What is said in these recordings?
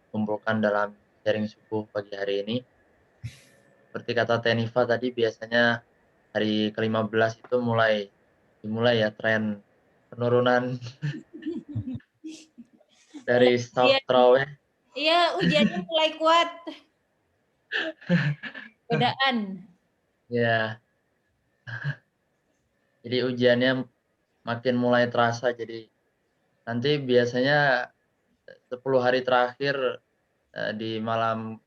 kumpulkan dalam sharing subuh pagi hari ini. Seperti kata Teh Nifa tadi, biasanya hari ke-15 itu dimulai ya tren penurunan dari Ujian, saf tarawih. iya ujiannya mulai kuat, godaan. Ya, jadi ujiannya makin mulai terasa. Jadi nanti biasanya 10 hari terakhir, di malam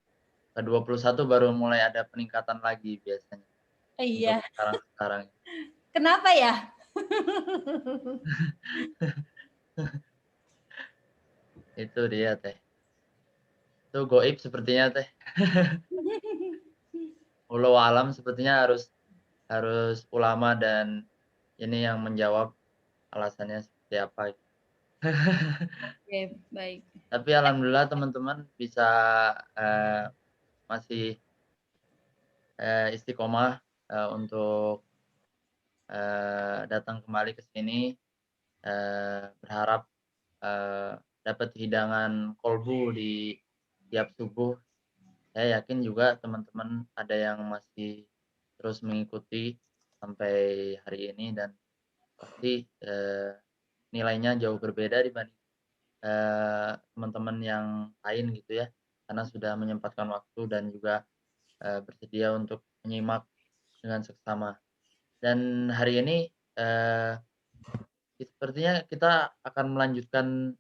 ke-21 baru mulai ada peningkatan lagi biasanya untuk Iya, sekarang-sekarang. kenapa ya? Itu dia, Teh. Itu goib sepertinya, Teh. Wallahu alam, sepertinya harus harus ulama dan ini yang menjawab alasannya seperti apa. Oke, baik. Tapi alhamdulillah teman-teman bisa, eee, masih, istiqomah, untuk, datang kembali ke sini, berharap, dapat hidangan kolbu di tiap subuh. Saya yakin juga teman-teman ada yang masih terus mengikuti sampai hari ini dan pasti, nilainya jauh berbeda dibanding, teman-teman yang lain gitu ya, karena sudah menyempatkan waktu dan juga, bersedia untuk menyimak dengan seksama. Dan hari ini, eee, sepertinya kita akan melanjutkan,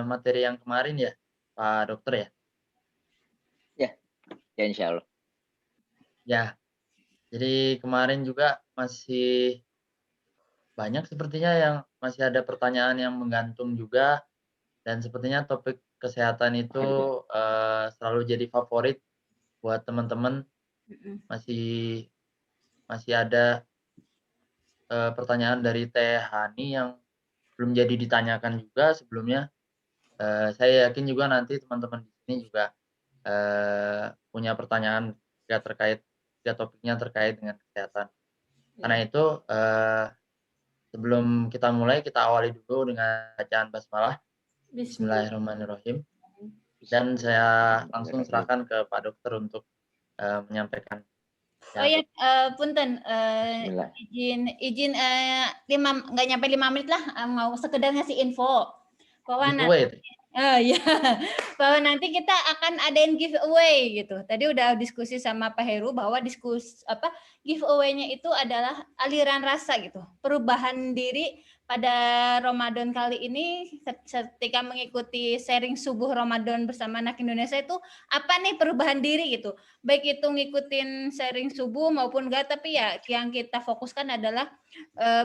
materi yang kemarin ya, Pak Dokter ya? Ya, ya insyaallah. Ya, jadi kemarin juga masih banyak sepertinya yang masih ada pertanyaan yang menggantung juga, dan sepertinya topik kesehatan itu, selalu jadi favorit buat teman-teman. Mhm. Masih masih ada, pertanyaan dari Teh Hani yang belum jadi ditanyakan juga sebelumnya. Saya yakin juga nanti teman-teman di sini juga, punya pertanyaan jika topiknya terkait dengan kesehatan. Karena Iya. itu, sebelum kita mulai, kita awali dulu dengan bacaan basmalah. Bismillahirrahmanirrahim. Bismillahirrahmanirrahim. Dan saya langsung Bismillahirrahmanirrahim. serahkan ke Pak Dokter untuk, menyampaikan. Oh Ya, ya, punten, Bismillah. izin izin, 5 nggak nyampe 5 menit lah, mau sekedar ngasih info bahwa giveaway itu. iya, bahwa nanti kita akan adain giveaway gitu. Tadi udah diskusi sama Pak Heru bahwa giveaway-nya itu adalah aliran rasa gitu. Perubahan diri pada Ramadan kali ini ketika mengikuti sharing subuh Ramadan bersama anak Indonesia itu apa nih perubahan diri gitu. Baik itu ngikutin sharing subuh maupun enggak, tapi ya yang kita fokuskan adalah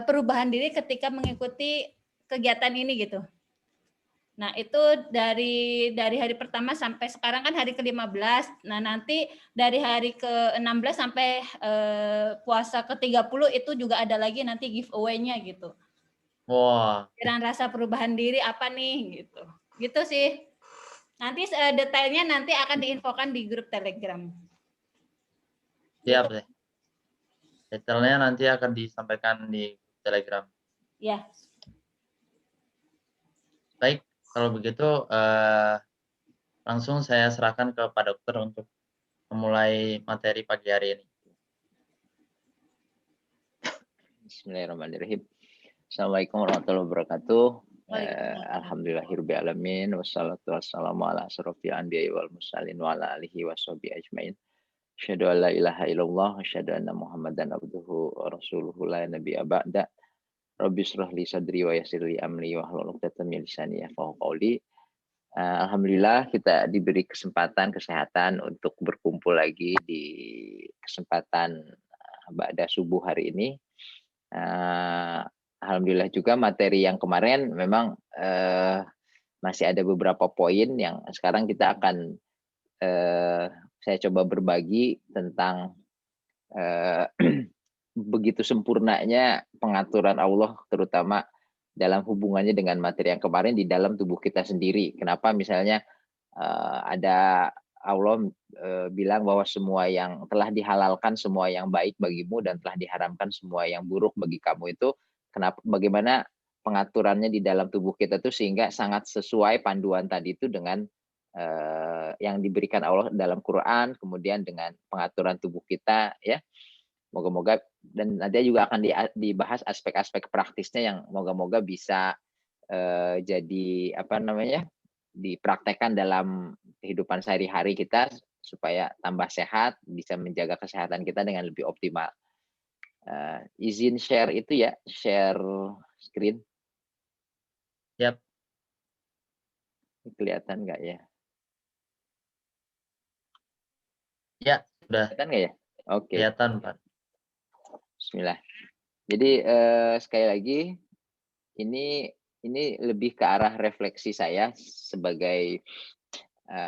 perubahan diri ketika mengikuti kegiatan ini gitu. Nah, itu dari hari pertama sampai sekarang kan hari ke-15. Nah, nanti dari hari ke-16 sampai puasa ke-30 itu juga ada lagi nanti giveaway-nya gitu. Wah, Kira rasa perubahan diri apa nih gitu. Gitu sih. Nanti detailnya nanti akan diinfokan di grup Telegram. siap Gitu. deh. Detailnya nanti akan disampaikan di Telegram. Ya. Baik, kalau begitu, langsung saya serahkan ke Pak Dokter untuk memulai materi pagi hari ini. Bismillahirrahmanirrahim. Assalamualaikum warahmatullahi wabarakatuh. Waalaikumsalam. Alhamdulillahirabbil alamin wassalatu wassalamu ala asrofil anbiya'i wal mursalin wa ala alihi washabihi ajmain. Asyhadu an la ilaha illallah wa asyhadu anna Muhammadan abduhu wa rasuluhu la nabiyya ba'da. Rabbi shrah li sadri wa yassir li amri wahlul 'uqdatam min lisani yafqahu qawli. Alhamdulillah kita diberi kesempatan kesehatan untuk berkumpul lagi di kesempatan ba'da subuh hari ini. Alhamdulillah juga materi yang kemarin memang masih ada beberapa poin yang sekarang kita akan saya coba berbagi tentang begitu sempurnanya pengaturan Allah terutama dalam hubungannya dengan materi yang kemarin di dalam tubuh kita sendiri. Kenapa misalnya ada Allah bilang bahwa semua yang telah dihalalkan semua yang baik bagimu dan telah diharamkan semua yang buruk bagi kamu itu bagaimana pengaturannya di dalam tubuh kita tuh sehingga sangat sesuai panduan tadi itu dengan yang diberikan Allah dalam Quran, kemudian dengan pengaturan tubuh kita ya. Moga-moga dan nanti juga akan dibahas aspek-aspek praktisnya yang moga-moga bisa jadi apa namanya dipraktekkan dalam kehidupan sehari-hari kita supaya tambah sehat, bisa menjaga kesehatan kita dengan lebih optimal. Izin share itu ya, share screen. Yap. Kelihatan nggak ya? Ya, sudah Kelihatan nggak ya? Oke. kelihatan, Pak. Bismillah. Jadi sekali lagi ini lebih ke arah refleksi saya sebagai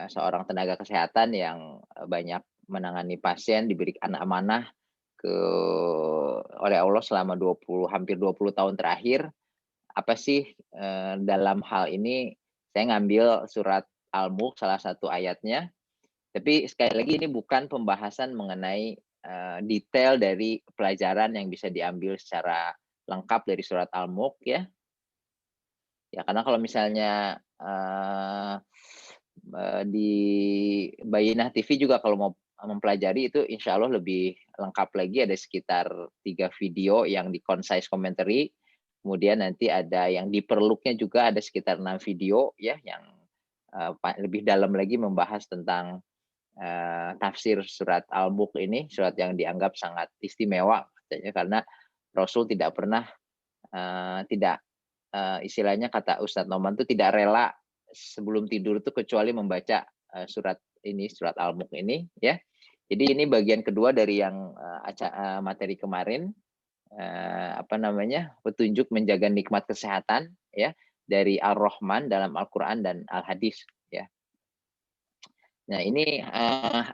seorang tenaga kesehatan yang banyak menangani pasien, diberi amanah oleh Allah selama hampir 20 tahun terakhir. Apa sih dalam hal ini saya ngambil surat Al-Mulk salah satu ayatnya. Tapi sekali lagi ini bukan pembahasan mengenai detail dari pelajaran yang bisa diambil secara lengkap dari surat Al-Mulk ya. Ya karena kalau misalnya di Bayyinah TV juga kalau mau mempelajari itu insya Allah lebih lengkap lagi, ada sekitar 3 video yang di concise commentary, kemudian nanti ada yang di perluknya juga ada sekitar 6 video ya yang lebih dalam lagi membahas tentang tafsir surat Al-Mulk ini, surat yang dianggap sangat istimewa katanya karena Rasul tidak pernah istilahnya kata Ustadz Noman itu tidak rela sebelum tidur itu kecuali membaca surat Al-Mulk ini ya. Jadi ini bagian kedua dari yang materi kemarin petunjuk menjaga nikmat kesehatan ya dari Ar-Rahman dalam Al-Qur'an dan Al-Hadis ya. Nah, ini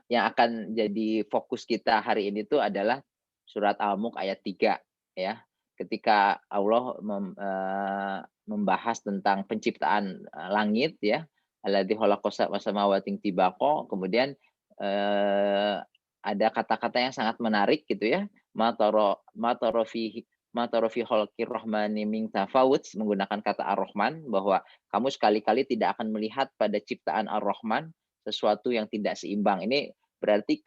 yang akan jadi fokus kita hari ini tuh adalah surat Al-Mulk ayat 3 ya. Ketika Allah membahas tentang penciptaan langit ya, alladzi khalaqas samawati tibaqa, kemudian ada kata-kata yang sangat menarik gitu ya, ma tara fi khalqir rahmani min tafawut, menggunakan kata Ar-Rahman, bahwa kamu sekali-kali tidak akan melihat pada ciptaan Ar-Rahman sesuatu yang tidak seimbang. Ini berarti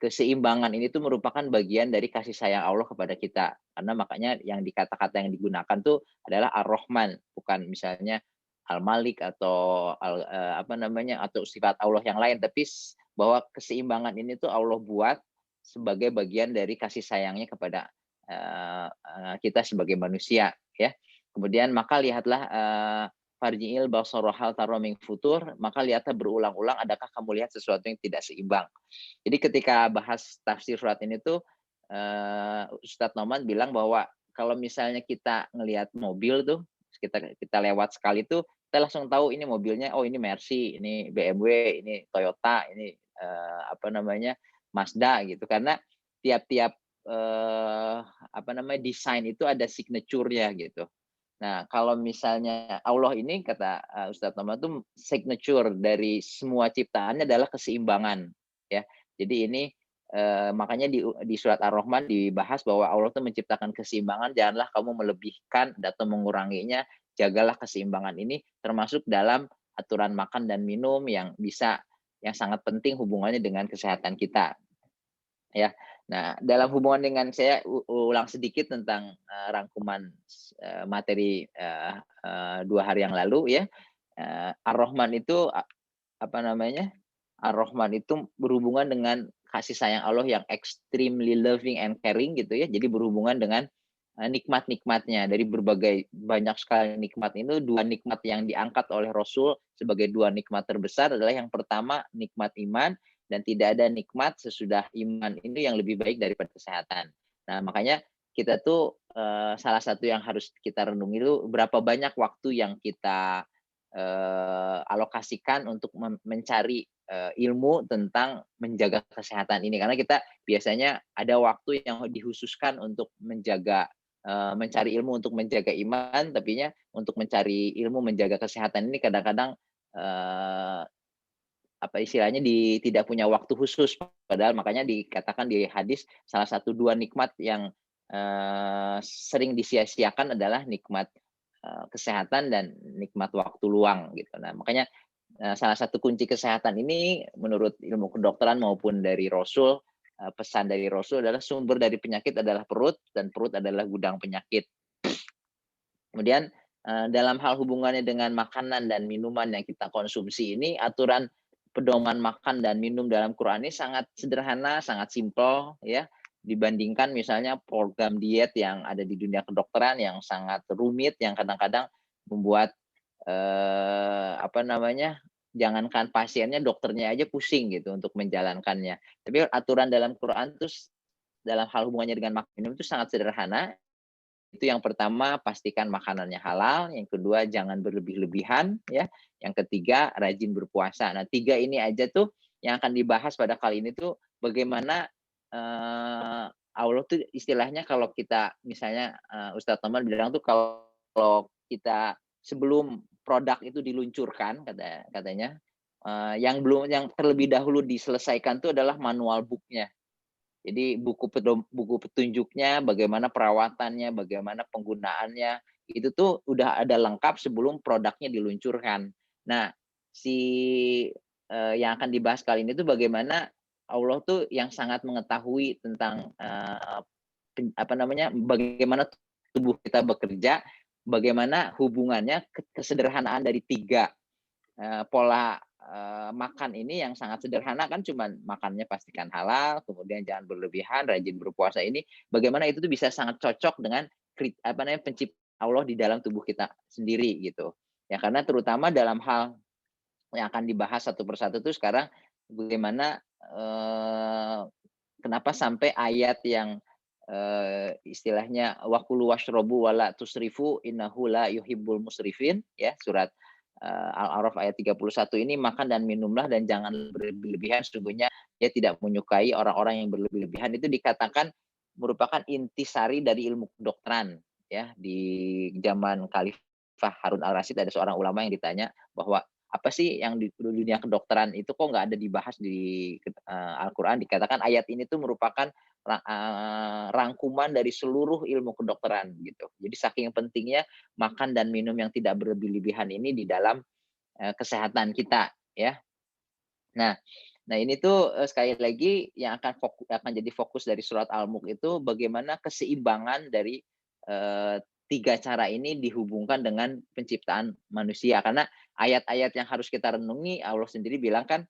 keseimbangan ini tuh merupakan bagian dari kasih sayang Allah kepada kita. Karena makanya yang kata-kata yang digunakan tuh adalah Ar-Rahman, bukan misalnya Al-Malik atau atau sifat Allah yang lain, tapi bahwa keseimbangan ini tuh Allah buat sebagai bagian dari kasih sayangnya kepada kita sebagai manusia ya. Kemudian maka lihatlah farji'il basara hal tara min futur, maka lihatlah berulang-ulang adakah kamu lihat sesuatu yang tidak seimbang. Jadi ketika bahas tafsir surat ini tuh Ustadz Noman bilang bahwa kalau misalnya kita ngelihat mobil tuh, kita lewat sekali tuh kita langsung tahu ini mobilnya, oh ini Mercy, ini BMW, ini Toyota, ini Mazda gitu. Karena tiap-tiap desain itu ada signature-nya gitu. Nah, kalau misalnya Allah ini kata Ustadz Noman itu signature dari semua ciptaannya adalah keseimbangan ya. Jadi ini makanya di surat Ar-Rahman dibahas bahwa Allah itu menciptakan keseimbangan, janganlah kamu melebihkan atau menguranginya, jagalah keseimbangan ini termasuk dalam aturan makan dan minum yang sangat penting hubungannya dengan kesehatan kita. Ya. Nah, dalam hubungan dengan saya ulang sedikit tentang rangkuman materi 2 hari yang lalu ya. Ar-Rahman itu Ar-Rahman itu berhubungan dengan kasih sayang Allah yang extremely loving and caring gitu ya. Jadi berhubungan dengan nikmat-nikmatnya. Dari banyak sekali nikmat itu, 2 nikmat yang diangkat oleh Rasul sebagai 2 nikmat terbesar adalah yang pertama nikmat iman, dan tidak ada nikmat sesudah iman ini yang lebih baik daripada kesehatan. Nah, makanya kita tuh salah satu yang harus kita renungi itu berapa banyak waktu yang kita alokasikan untuk mencari ilmu tentang menjaga kesehatan ini. Karena kita biasanya ada waktu yang dikhususkan untuk mencari ilmu untuk menjaga iman, tapinya untuk mencari ilmu menjaga kesehatan ini kadang-kadang tidak punya waktu khusus. Padahal makanya dikatakan di hadis salah satu 2 nikmat yang sering disia-siakan adalah nikmat kesehatan dan nikmat waktu luang gitu. Nah, makanya salah satu kunci kesehatan ini menurut ilmu kedokteran maupun dari Rasul, pesan dari Rasul adalah sumber dari penyakit adalah perut dan perut adalah gudang penyakit. Kemudian dalam hal hubungannya dengan makanan dan minuman yang kita konsumsi ini, aturan pedoman makan dan minum dalam Quran ini sangat sederhana, sangat simpel ya, dibandingkan misalnya program diet yang ada di dunia kedokteran yang sangat rumit, yang kadang-kadang membuat jangankan pasiennya, dokternya aja pusing gitu untuk menjalankannya. Tapi aturan dalam Quran itu dalam hal hubungannya dengan makan minum itu sangat sederhana. Itu yang pertama, pastikan makanannya halal, yang kedua jangan berlebih-lebihan ya, yang ketiga rajin berpuasa. Nah, 3 ini aja tuh yang akan dibahas pada kali ini tuh bagaimana Allah tuh istilahnya kalau kita misalnya Ustadz Toman bilang tuh kalau kita sebelum produk itu diluncurkan katanya yang terlebih dahulu diselesaikan tuh adalah manual book-nya. Jadi buku petunjuknya, bagaimana perawatannya, bagaimana penggunaannya, itu tuh udah ada lengkap sebelum produknya diluncurkan. Nah, yang akan dibahas kali ini tuh bagaimana Allah tuh yang sangat mengetahui tentang bagaimana tubuh kita bekerja, bagaimana hubungannya kesederhanaan dari 3 pola makan ini yang sangat sederhana kan, cuman makannya pastikan halal, kemudian jangan berlebihan, rajin berpuasa ini, bagaimana itu tuh bisa sangat cocok dengan pencipta Allah di dalam tubuh kita sendiri gitu. Ya karena terutama dalam hal yang akan dibahas satu persatu tuh sekarang bagaimana kenapa sampai ayat yang istilahnya wakulu washrobu wala tusrifu innahu la yuhibbul musrifin ya, surat Al-A'raf ayat 31 ini, makan dan minumlah dan jangan berlebihan, sesungguhnya dia tidak menyukai orang-orang yang berlebih-lebihan. Itu dikatakan merupakan intisari dari ilmu kedokteran ya. Di zaman Khalifah Harun al-Rasyid ada seorang ulama yang ditanya bahwa apa sih yang di dunia kedokteran itu kok nggak ada dibahas di Al-Quran. Dikatakan ayat ini tuh merupakan rangkuman dari seluruh ilmu kedokteran gitu. Jadi saking pentingnya makan dan minum yang tidak berlebih-lebihan ini di dalam kesehatan kita ya. Nah ini tuh sekali lagi yang akan jadi fokus dari surat Al-Mulk itu bagaimana keseimbangan dari 3 cara ini dihubungkan dengan penciptaan manusia. Karena ayat-ayat yang harus kita renungi, Allah sendiri bilang kan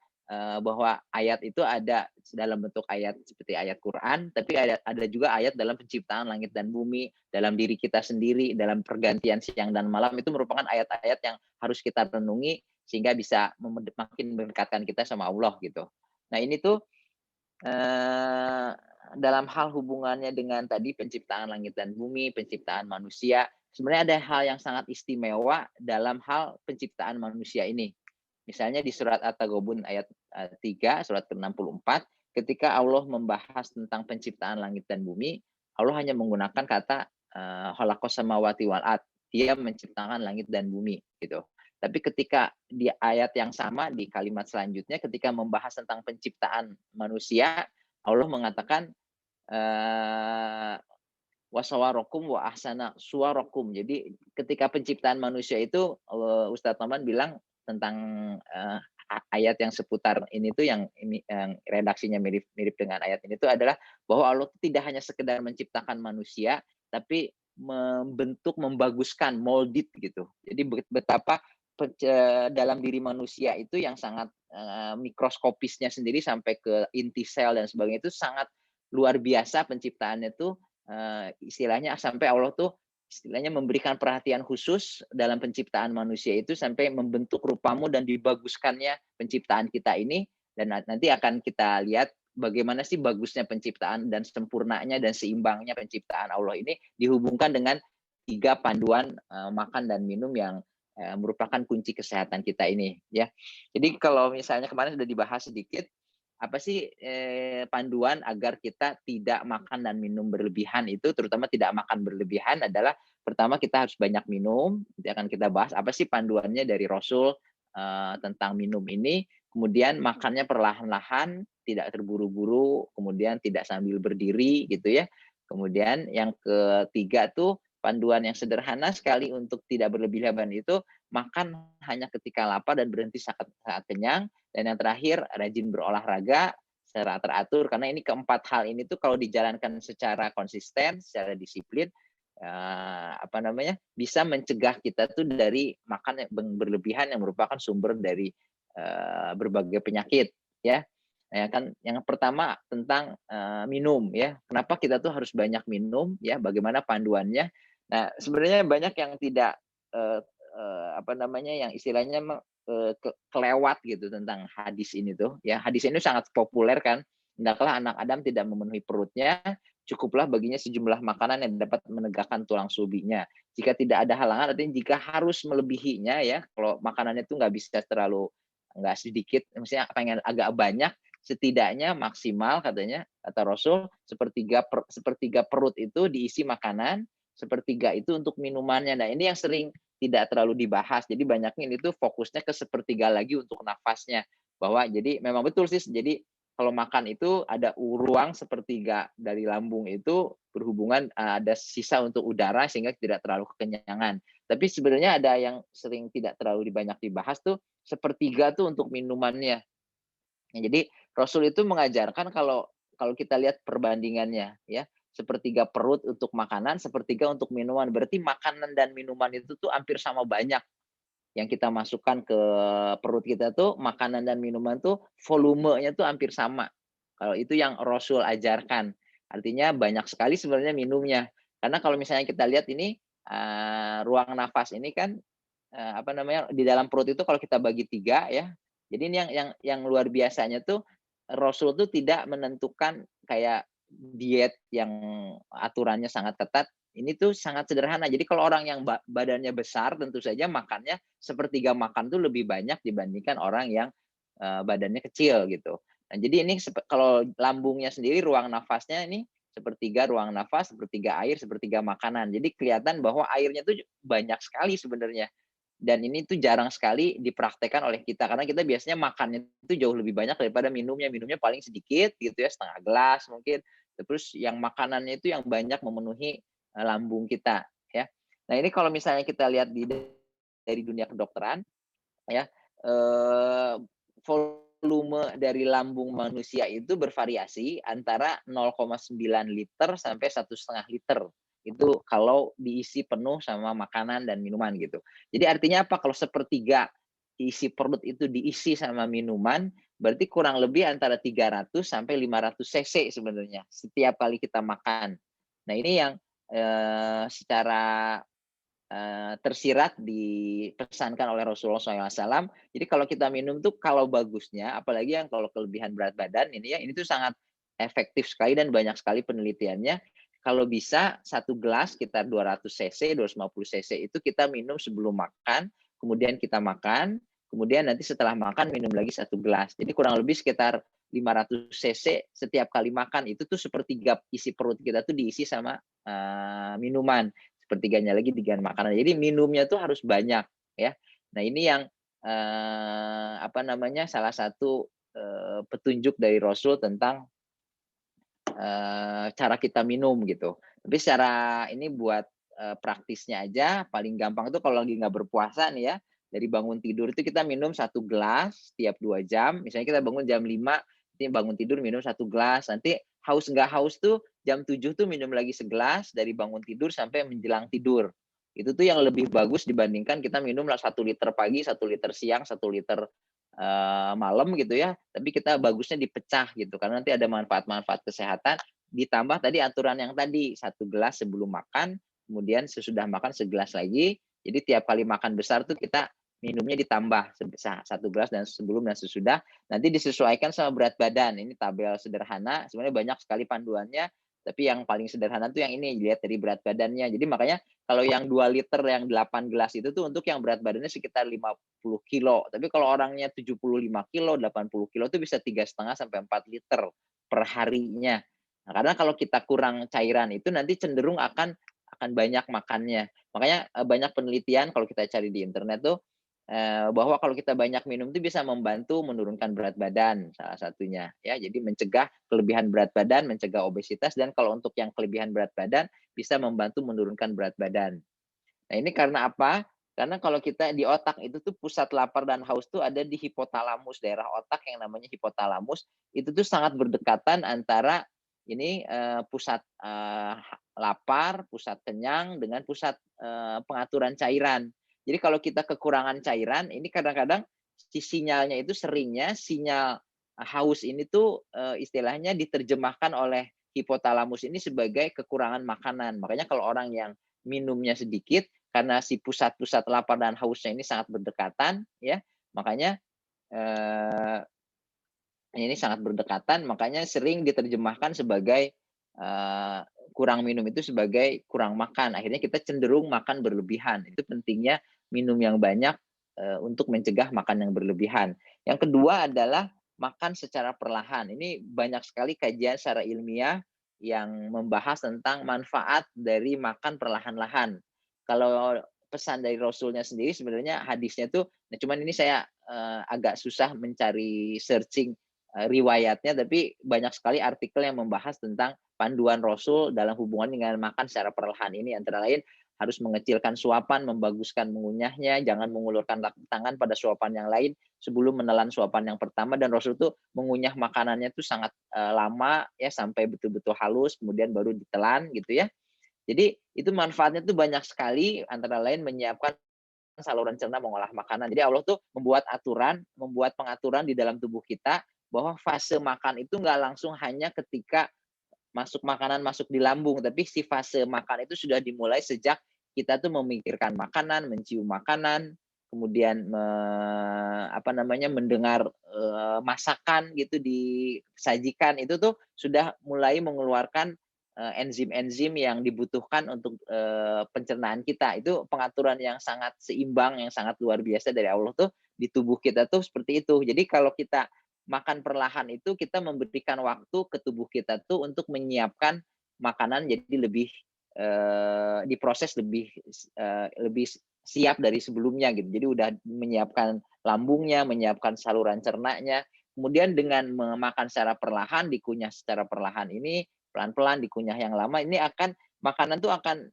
bahwa ayat itu ada dalam bentuk ayat seperti ayat Quran, tapi ada juga ayat dalam penciptaan langit dan bumi, dalam diri kita sendiri, dalam pergantian siang dan malam. Itu merupakan ayat-ayat yang harus kita renungi sehingga bisa makin mendekatkan kita sama Allah gitu. Nah ini tuh dalam hal hubungannya dengan tadi penciptaan langit dan bumi, penciptaan manusia, sebenarnya ada hal yang sangat istimewa dalam hal penciptaan manusia ini. Misalnya di surat At-Taghabun ayat 3, surat ke-64, ketika Allah membahas tentang penciptaan langit dan bumi, Allah hanya menggunakan kata khalaqas samawati wal ard. Dia menciptakan langit dan bumi gitu. Tapi ketika di ayat yang sama di kalimat selanjutnya ketika membahas tentang penciptaan manusia, Allah mengatakan wasawarakum wa ahsana suwarakum. Jadi ketika penciptaan manusia itu Ustadz Noman bilang tentang ayat yang seputar ini tuh yang redaksinya mirip dengan ayat ini tuh adalah bahwa Allah tidak hanya sekedar menciptakan manusia tapi membentuk, membaguskan, molded gitu. Jadi betapa dalam diri manusia itu yang sangat mikroskopisnya sendiri sampai ke inti sel dan sebagainya itu sangat luar biasa penciptaannya tuh, istilahnya sampai Allah tuh istilahnya memberikan perhatian khusus dalam penciptaan manusia itu sampai membentuk rupamu dan dibaguskannya penciptaan kita ini. Dan nanti akan kita lihat bagaimana sih bagusnya penciptaan dan sempurnanya dan seimbangnya penciptaan Allah ini dihubungkan dengan 3 panduan makan dan minum yang merupakan kunci kesehatan kita ini ya. Jadi kalau misalnya kemarin sudah dibahas sedikit, apa sih panduan agar kita tidak makan dan minum berlebihan itu, terutama tidak makan berlebihan adalah pertama kita harus banyak minum. Nanti akan kita bahas apa sih panduannya dari Rasul tentang minum ini. Kemudian makannya perlahan-lahan, tidak terburu-buru, kemudian tidak sambil berdiri gitu ya. Kemudian yang ketiga tuh panduan yang sederhana sekali untuk tidak berlebihan itu makan hanya ketika lapar dan berhenti saat kenyang. Dan yang terakhir rajin berolahraga secara teratur, karena ini keempat hal ini tuh kalau dijalankan secara konsisten, secara disiplin, bisa mencegah kita tuh dari makan yang berlebihan yang merupakan sumber dari berbagai penyakit, ya. Ya kan, yang pertama tentang minum, ya. Kenapa kita tuh harus banyak minum, ya? Bagaimana panduannya? Nah, sebenarnya banyak yang tidak yang istilahnya kelewat gitu tentang hadis ini tuh, ya. Hadis ini sangat populer kan. Hendaklah anak Adam tidak memenuhi perutnya, cukuplah baginya sejumlah makanan yang dapat menegakkan tulang sulbinya. Jika tidak ada halangan, artinya jika harus melebihinya, ya. Kalau makanannya itu nggak sedikit, misalnya pengen agak banyak, setidaknya maksimal katanya kata Rasul sepertiga perut itu diisi makanan, sepertiga itu untuk minumannya. Nah, ini yang sering tidak terlalu dibahas. Jadi banyaknya ini tuh fokusnya ke sepertiga lagi untuk nafasnya. Bahwa jadi memang betul sih. Jadi kalau makan itu ada ruang sepertiga dari lambung itu berhubungan ada sisa untuk udara sehingga tidak terlalu kekenyangan. Tapi sebenarnya ada yang sering tidak terlalu banyak dibahas tuh sepertiga tuh untuk minumannya. Ya, jadi Rasul itu mengajarkan kalau kita lihat perbandingannya, ya, sepertiga perut untuk makanan, sepertiga untuk minuman. Berarti makanan dan minuman itu tuh hampir sama banyak yang kita masukkan ke perut kita tuh, makanan dan minuman tuh volumenya tuh hampir sama. Kalau itu yang Rasul ajarkan. Artinya banyak sekali sebenarnya minumnya. Karena kalau misalnya kita lihat ini ruang nafas ini kan di dalam perut itu kalau kita bagi 3, ya. Jadi ini yang luar biasanya tuh Rasul tuh tidak menentukan kayak diet yang aturannya sangat ketat. Ini tuh sangat sederhana. Jadi kalau orang yang badannya besar tentu saja makannya sepertiga makan tuh lebih banyak dibandingkan orang yang badannya kecil gitu. Nah, jadi ini kalau lambungnya sendiri ruang nafasnya ini sepertiga ruang nafas, sepertiga air, sepertiga makanan. Jadi kelihatan bahwa airnya tuh banyak sekali sebenarnya. Dan ini tuh jarang sekali dipraktekkan oleh kita karena kita biasanya makannya itu jauh lebih banyak daripada minumnya. Minumnya paling sedikit gitu ya, setengah gelas mungkin. Terus yang makanannya itu yang banyak memenuhi lambung kita, ya. Nah, ini kalau misalnya kita lihat dari dunia kedokteran, ya, volume dari lambung manusia itu bervariasi antara 0,9 liter sampai 1,5 liter. Itu kalau diisi penuh sama makanan dan minuman gitu. Jadi artinya apa? Kalau sepertiga isi perut itu diisi sama minuman, berarti kurang lebih antara 300 sampai 500 cc sebenarnya setiap kali kita makan. Nah, ini yang secara tersirat dipesankan oleh Rasulullah SAW. Jadi kalau kita minum tuh kalau bagusnya, apalagi yang kalau kelebihan berat badan ini ya, ini tuh sangat efektif sekali dan banyak sekali penelitiannya. Kalau bisa 1 gelas sekitar 200 cc, 250 cc itu kita minum sebelum makan, kemudian kita makan, kemudian nanti setelah makan minum lagi 1 gelas. Jadi kurang lebih sekitar 500 cc setiap kali makan itu tuh sepertiga isi perut kita tuh diisi sama minuman, sepertiganya lagi dengan makanan. Jadi minumnya tuh harus banyak, ya. Nah, ini yang salah satu petunjuk dari Rasul tentang cara kita minum gitu. Tapi secara ini buat praktisnya aja paling gampang itu kalau lagi nggak berpuasa nih ya, dari bangun tidur itu kita minum 1 gelas tiap 2 jam. Misalnya kita bangun jam 5, nanti bangun tidur minum 1 gelas. Nanti haus nggak haus tuh jam 7 tuh minum lagi segelas dari bangun tidur sampai menjelang tidur. Itu tuh yang lebih bagus dibandingkan kita minum 1 liter pagi, 1 liter siang, 1 liter malam gitu ya. Tapi kita bagusnya dipecah gitu karena nanti ada manfaat-manfaat kesehatan. Ditambah tadi aturan yang tadi 1 gelas sebelum makan, kemudian sesudah makan segelas lagi. Jadi tiap kali makan besar tuh kita minumnya ditambah 1 gelas dan sebelum dan sesudah. Nanti disesuaikan sama berat badan. Ini tabel sederhana. Sebenarnya banyak sekali panduannya. Tapi yang paling sederhana tuh yang ini, dilihat dari berat badannya. Jadi makanya kalau yang 2 liter, yang 8 gelas itu tuh untuk yang berat badannya sekitar 50 kilo. Tapi kalau orangnya 75 kilo, 80 kilo itu bisa 3,5 sampai 4 liter per harinya. Nah, karena kalau kita kurang cairan itu nanti cenderung akan banyak makannya. Makanya banyak penelitian kalau kita cari di internet tuh bahwa kalau kita banyak minum itu bisa membantu menurunkan berat badan salah satunya ya. Jadi mencegah kelebihan berat badan, mencegah obesitas, dan kalau untuk yang kelebihan berat badan bisa membantu menurunkan berat badan. Nah, ini karena apa? Karena kalau kita di otak itu tuh pusat lapar dan haus tuh ada di hipotalamus, daerah otak yang namanya hipotalamus. Itu tuh sangat berdekatan antara ini pusat lapar, pusat kenyang dengan pusat pengaturan cairan. Jadi kalau kita kekurangan cairan, ini kadang-kadang si sinyalnya itu seringnya sinyal haus ini tuh istilahnya diterjemahkan oleh hipotalamus ini sebagai kekurangan makanan. Makanya kalau orang yang minumnya sedikit karena si pusat-pusat lapar dan hausnya ini sangat berdekatan ya, makanya ini sangat berdekatan, makanya sering diterjemahkan sebagai kurang minum itu sebagai kurang makan. Akhirnya kita cenderung makan berlebihan. Itu pentingnya minum yang banyak untuk mencegah makan yang berlebihan. Yang kedua adalah makan secara perlahan. Ini banyak sekali kajian secara ilmiah yang membahas tentang manfaat dari makan perlahan-lahan. Kalau pesan dari Rasulnya sendiri sebenarnya hadisnya tuh, nah cuman ini saya agak susah mencari searching riwayatnya, tapi banyak sekali artikel yang membahas tentang panduan Rasul dalam hubungan dengan makan secara perlahan ini, antara lain harus mengecilkan suapan, membaguskan mengunyahnya, jangan mengulurkan tangan pada suapan yang lain sebelum menelan suapan yang pertama, dan Rasul tuh mengunyah makanannya tuh sangat lama ya sampai betul-betul halus, kemudian baru ditelan gitu ya. Jadi itu manfaatnya tuh banyak sekali, antara lain menyiapkan saluran cerna mengolah makanan. Jadi Allah tuh membuat pengaturan di dalam tubuh kita bahwa fase makan itu nggak langsung hanya ketika makanan masuk di lambung, tapi si fase makan itu sudah dimulai sejak kita tuh memikirkan makanan, mencium makanan, kemudian mendengar masakan gitu disajikan, itu tuh sudah mulai mengeluarkan enzim-enzim yang dibutuhkan untuk pencernaan kita. Itu pengaturan yang sangat seimbang, yang sangat luar biasa dari Allah tuh di tubuh kita tuh seperti itu. Jadi kalau kita makan perlahan itu kita memberikan waktu ke tubuh kita tuh untuk menyiapkan makanan jadi lebih diproses lebih siap dari sebelumnya gitu. Jadi udah menyiapkan lambungnya, menyiapkan saluran cernanya. Kemudian dengan memakan secara perlahan, dikunyah secara perlahan ini pelan-pelan dikunyah yang lama, ini makanan tuh akan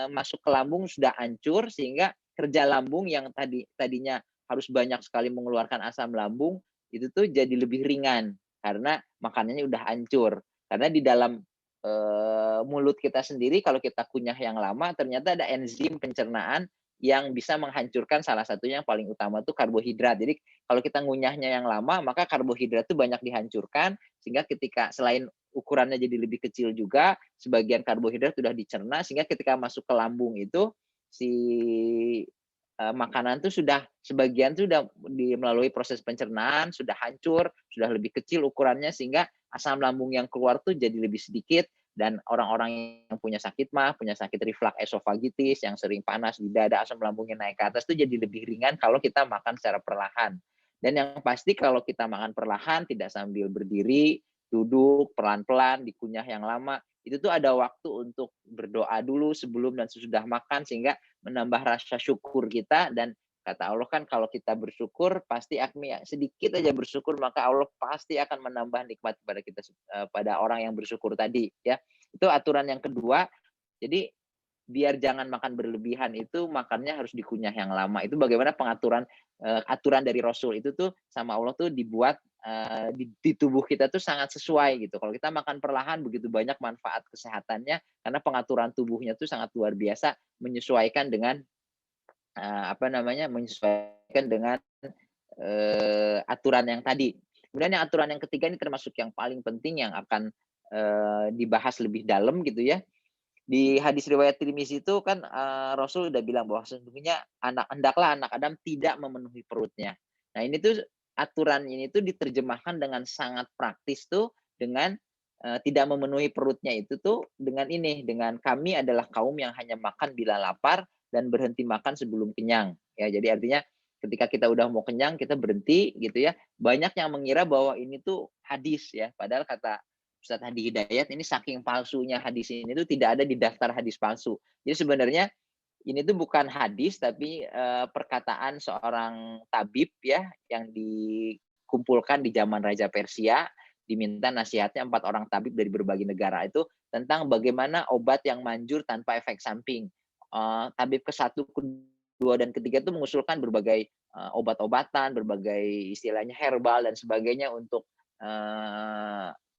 masuk ke lambung sudah hancur, sehingga kerja lambung yang tadinya harus banyak sekali mengeluarkan asam lambung itu tuh jadi lebih ringan karena makanannya udah hancur. Karena di dalam mulut kita sendiri kalau kita kunyah yang lama ternyata ada enzim pencernaan yang bisa menghancurkan, salah satunya yang paling utama tuh karbohidrat. Jadi kalau kita ngunyahnya yang lama maka karbohidrat itu banyak dihancurkan, sehingga ketika selain ukurannya jadi lebih kecil juga, sebagian karbohidrat sudah dicerna, sehingga ketika masuk ke lambung itu si makanan itu sebagian sudah melalui proses pencernaan, sudah hancur, sudah lebih kecil ukurannya, sehingga asam lambung yang keluar tuh jadi lebih sedikit, dan orang-orang yang punya sakit reflux esofagitis, yang sering panas di dada, asam lambungnya naik ke atas tuh jadi lebih ringan kalau kita makan secara perlahan. Dan yang pasti kalau kita makan perlahan, tidak sambil berdiri, duduk, pelan-pelan, dikunyah yang lama, itu tuh ada waktu untuk berdoa dulu sebelum dan sesudah makan, sehingga menambah rasa syukur kita. Dan kata Allah kan kalau kita bersyukur pasti sedikit aja bersyukur maka Allah pasti akan menambah nikmat kepada kita, pada orang yang bersyukur tadi ya. Itu aturan yang kedua. Jadi biar jangan makan berlebihan itu makannya harus dikunyah yang lama. Itu bagaimana aturan dari Rasul itu tuh sama Allah tuh dibuat di tubuh kita tuh sangat sesuai gitu. Kalau kita makan perlahan begitu banyak manfaat kesehatannya karena pengaturan tubuhnya tuh sangat luar biasa, menyesuaikan dengan aturan yang tadi. Kemudian yang aturan yang ketiga ini termasuk yang paling penting yang akan dibahas lebih dalam gitu ya. Di hadis riwayat Tirmizi itu kan Rasul udah bilang bahwa sesungguhnya hendaklah anak Adam tidak memenuhi perutnya. Nah ini tuh aturan ini tuh diterjemahkan dengan sangat praktis tuh dengan tidak memenuhi perutnya itu tuh dengan kami adalah kaum yang hanya makan bila lapar dan berhenti makan sebelum kenyang. Ya, jadi artinya ketika kita udah mau kenyang kita berhenti gitu ya. Banyak yang mengira bahwa ini tuh hadis ya, padahal kata Ustadz Hadi Hidayat ini saking palsunya hadis ini tuh tidak ada di daftar hadis palsu. Jadi sebenarnya ini tuh bukan hadis tapi perkataan seorang tabib ya yang dikumpulkan di zaman Raja Persia, diminta nasihatnya 4 orang tabib dari berbagai negara itu tentang bagaimana obat yang manjur tanpa efek samping. Tabib ke-1, kedua, dan ketiga itu mengusulkan berbagai obat-obatan, berbagai istilahnya herbal dan sebagainya untuk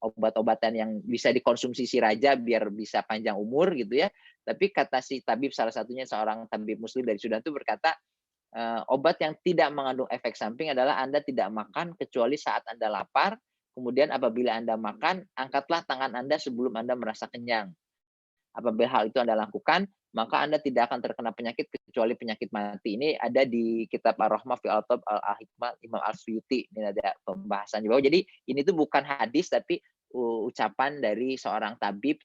obat-obatan yang bisa dikonsumsi si raja biar bisa panjang umur gitu ya. Tapi kata si tabib, salah satunya seorang tabib muslim dari Sudan itu berkata, obat yang tidak mengandung efek samping adalah Anda tidak makan kecuali saat Anda lapar, kemudian apabila Anda makan, angkatlah tangan Anda sebelum Anda merasa kenyang. Apabila hal itu Anda lakukan, maka Anda tidak akan terkena penyakit kecuali penyakit mati. Ini ada di kitab Ar-Rahmah fi Al-Tab Al-Hikmah Imam Al-Suyuti. Ini ada pembahasan di bawah. Jadi ini tuh bukan hadis tapi ucapan dari seorang tabib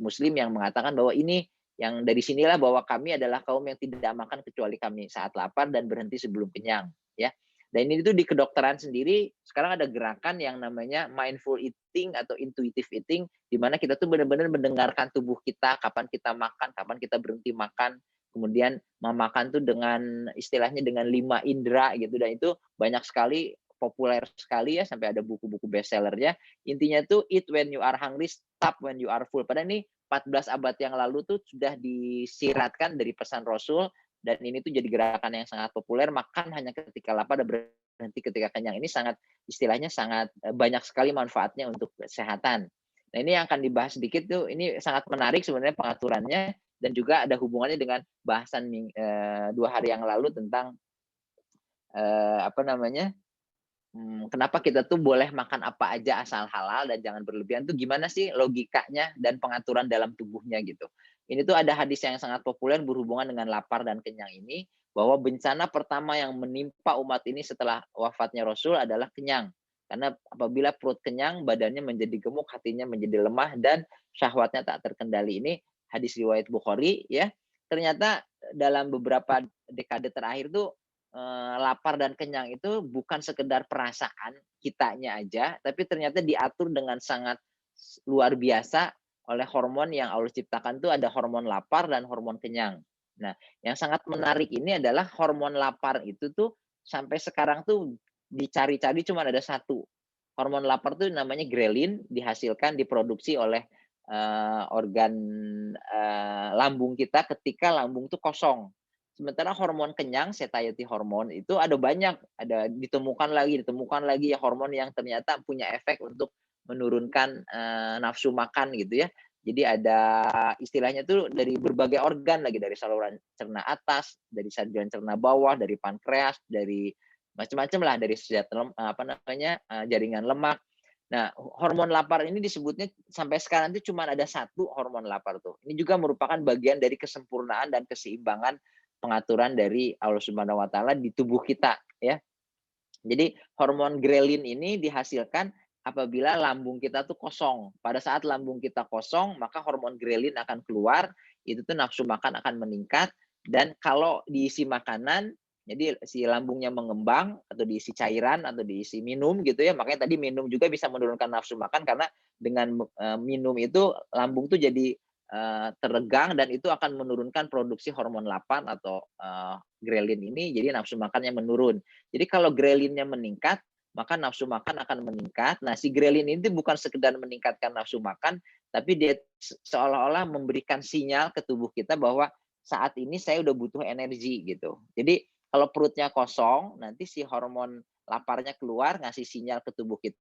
muslim yang mengatakan bahwa ini yang dari sinilah bahwa kami adalah kaum yang tidak makan kecuali kami saat lapar dan berhenti sebelum kenyang, ya. Dan ini tuh di kedokteran sendiri sekarang ada gerakan yang namanya mindful eating atau intuitive eating, di mana kita tuh benar-benar mendengarkan tubuh kita, kapan kita makan, kapan kita berhenti makan, kemudian memakan tuh dengan istilahnya dengan 5 indera gitu, dan itu banyak sekali, populer sekali ya, sampai ada buku-buku bestsellernya. Intinya tuh eat when you are hungry, stop when you are full. Padahal ini 14 abad yang lalu tuh sudah disiratkan dari pesan Rasul, dan ini tuh jadi gerakan yang sangat populer, makan hanya ketika lapar dan berhenti ketika kenyang. Ini sangat istilahnya sangat banyak sekali manfaatnya untuk kesehatan. Nah, ini yang akan dibahas sedikit tuh, ini sangat menarik sebenarnya pengaturannya, dan juga ada hubungannya dengan bahasan 2 hari yang lalu tentang apa namanya, kenapa kita tuh boleh makan apa aja asal halal dan jangan berlebihan, tuh gimana sih logikanya dan pengaturan dalam tubuhnya gitu. Ini tuh ada hadis yang sangat populer berhubungan dengan lapar dan kenyang ini, bahwa bencana pertama yang menimpa umat ini setelah wafatnya Rasul adalah kenyang. Karena apabila perut kenyang, badannya menjadi gemuk, hatinya menjadi lemah, dan syahwatnya tak terkendali. Ini hadis riwayat Bukhari ya. Ternyata dalam beberapa dekade terakhir tuh lapar dan kenyang itu bukan sekedar perasaan kitanya aja, tapi ternyata diatur dengan sangat luar biasa oleh hormon yang Allah ciptakan tuh, ada hormon lapar dan hormon kenyang. Nah, yang sangat menarik ini adalah hormon lapar itu tuh sampai sekarang tuh dicari-cari cuma ada satu. Hormon lapar tuh namanya grelin, dihasilkan, diproduksi oleh organ lambung kita ketika lambung tuh kosong. Sementara hormon kenyang, satiety hormone itu ada banyak, ada ditemukan lagi ya hormon yang ternyata punya efek untuk menurunkan nafsu makan gitu ya. Jadi ada istilahnya tuh dari berbagai organ lagi, dari saluran cerna atas, dari saluran cerna bawah, dari pankreas, dari macam-macam lah, dari jaringan lemak. Nah, hormon lapar ini disebutnya sampai sekarang itu cuma ada satu hormon lapar tuh. Ini juga merupakan bagian dari kesempurnaan dan keseimbangan pengaturan dari Allah Subhanahu wa taala di tubuh kita ya. Jadi hormon grelin ini dihasilkan apabila lambung kita tuh kosong. Pada saat lambung kita kosong, maka hormon grelin akan keluar, itu tuh nafsu makan akan meningkat, dan kalau diisi makanan, jadi si lambungnya mengembang atau diisi cairan atau diisi minum gitu ya. Makanya tadi minum juga bisa menurunkan nafsu makan, karena dengan minum itu lambung tuh jadi terregang, dan itu akan menurunkan produksi hormon lapar atau grelin ini, jadi nafsu makannya menurun. Jadi kalau grelinnya meningkat, maka nafsu makan akan meningkat. Nah, si grelin ini bukan sekedar meningkatkan nafsu makan, tapi dia seolah-olah memberikan sinyal ke tubuh kita bahwa saat ini saya udah butuh energi gitu. Jadi kalau perutnya kosong, nanti si hormon laparnya keluar, ngasih sinyal ke tubuh kita,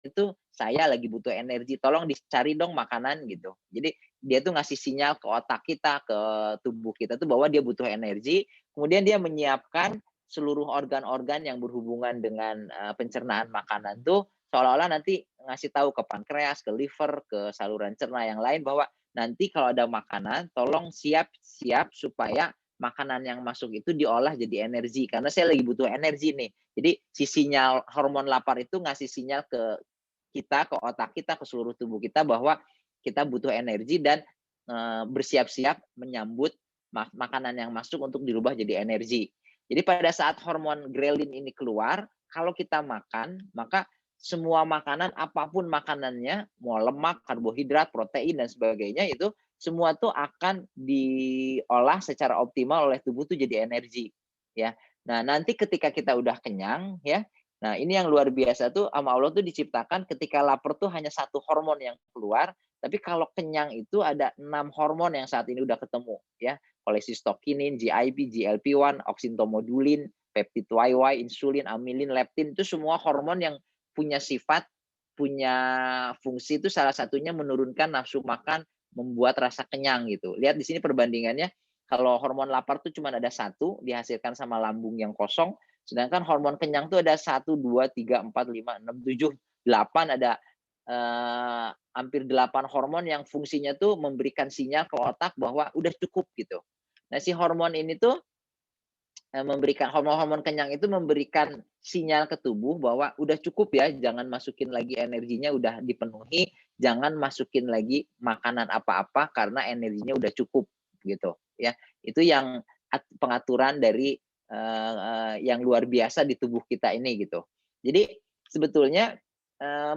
itu saya lagi butuh energi, tolong dicari dong makanan gitu. Jadi dia tuh ngasih sinyal ke otak kita, ke tubuh kita tuh bahwa dia butuh energi, kemudian dia menyiapkan seluruh organ-organ yang berhubungan dengan pencernaan makanan tuh seolah-olah nanti ngasih tahu ke pankreas, ke liver, ke saluran cerna yang lain bahwa nanti kalau ada makanan tolong siap-siap supaya makanan yang masuk itu diolah jadi energi, karena saya lagi butuh energi nih. Jadi si sinyal hormon lapar itu ngasih sinyal ke kita, ke otak kita, ke seluruh tubuh kita bahwa kita butuh energi, dan bersiap-siap menyambut makanan yang masuk untuk dirubah jadi energi. Jadi pada saat hormon grelin ini keluar, kalau kita makan, maka semua makanan, apapun makanannya, mau lemak, karbohidrat, protein, dan sebagainya, itu semua tuh akan diolah secara optimal oleh tubuh tuh jadi energi, ya. Nah, nanti ketika kita udah kenyang, ya. Nah, ini yang luar biasa tuh sama Allah tuh diciptakan ketika lapar tuh hanya satu hormon yang keluar, tapi kalau kenyang itu ada 6 hormon yang saat ini udah ketemu, ya. Cholecystokinin, GIP, GLP-1, oxyntomodulin, peptide YY, insulin, amilin, leptin itu semua hormon yang punya sifat, punya fungsi itu salah satunya menurunkan nafsu makan, membuat rasa kenyang gitu. Lihat di sini perbandingannya, kalau hormon lapar tuh cuma ada satu dihasilkan sama lambung yang kosong, sedangkan hormon kenyang tuh ada 1, 2, 3, 4, 5, 6, 7, 8 ada hampir 8 hormon yang fungsinya tuh memberikan sinyal ke otak bahwa udah cukup gitu. Nah, si hormon ini tuh memberikan hormon-hormon kenyang itu memberikan sinyal ke tubuh bahwa udah cukup ya, jangan masukin lagi energinya udah dipenuhi, jangan masukin lagi makanan apa-apa karena energinya udah cukup gitu ya. Itu yang pengaturan dari yang luar biasa di tubuh kita ini gitu. Jadi sebetulnya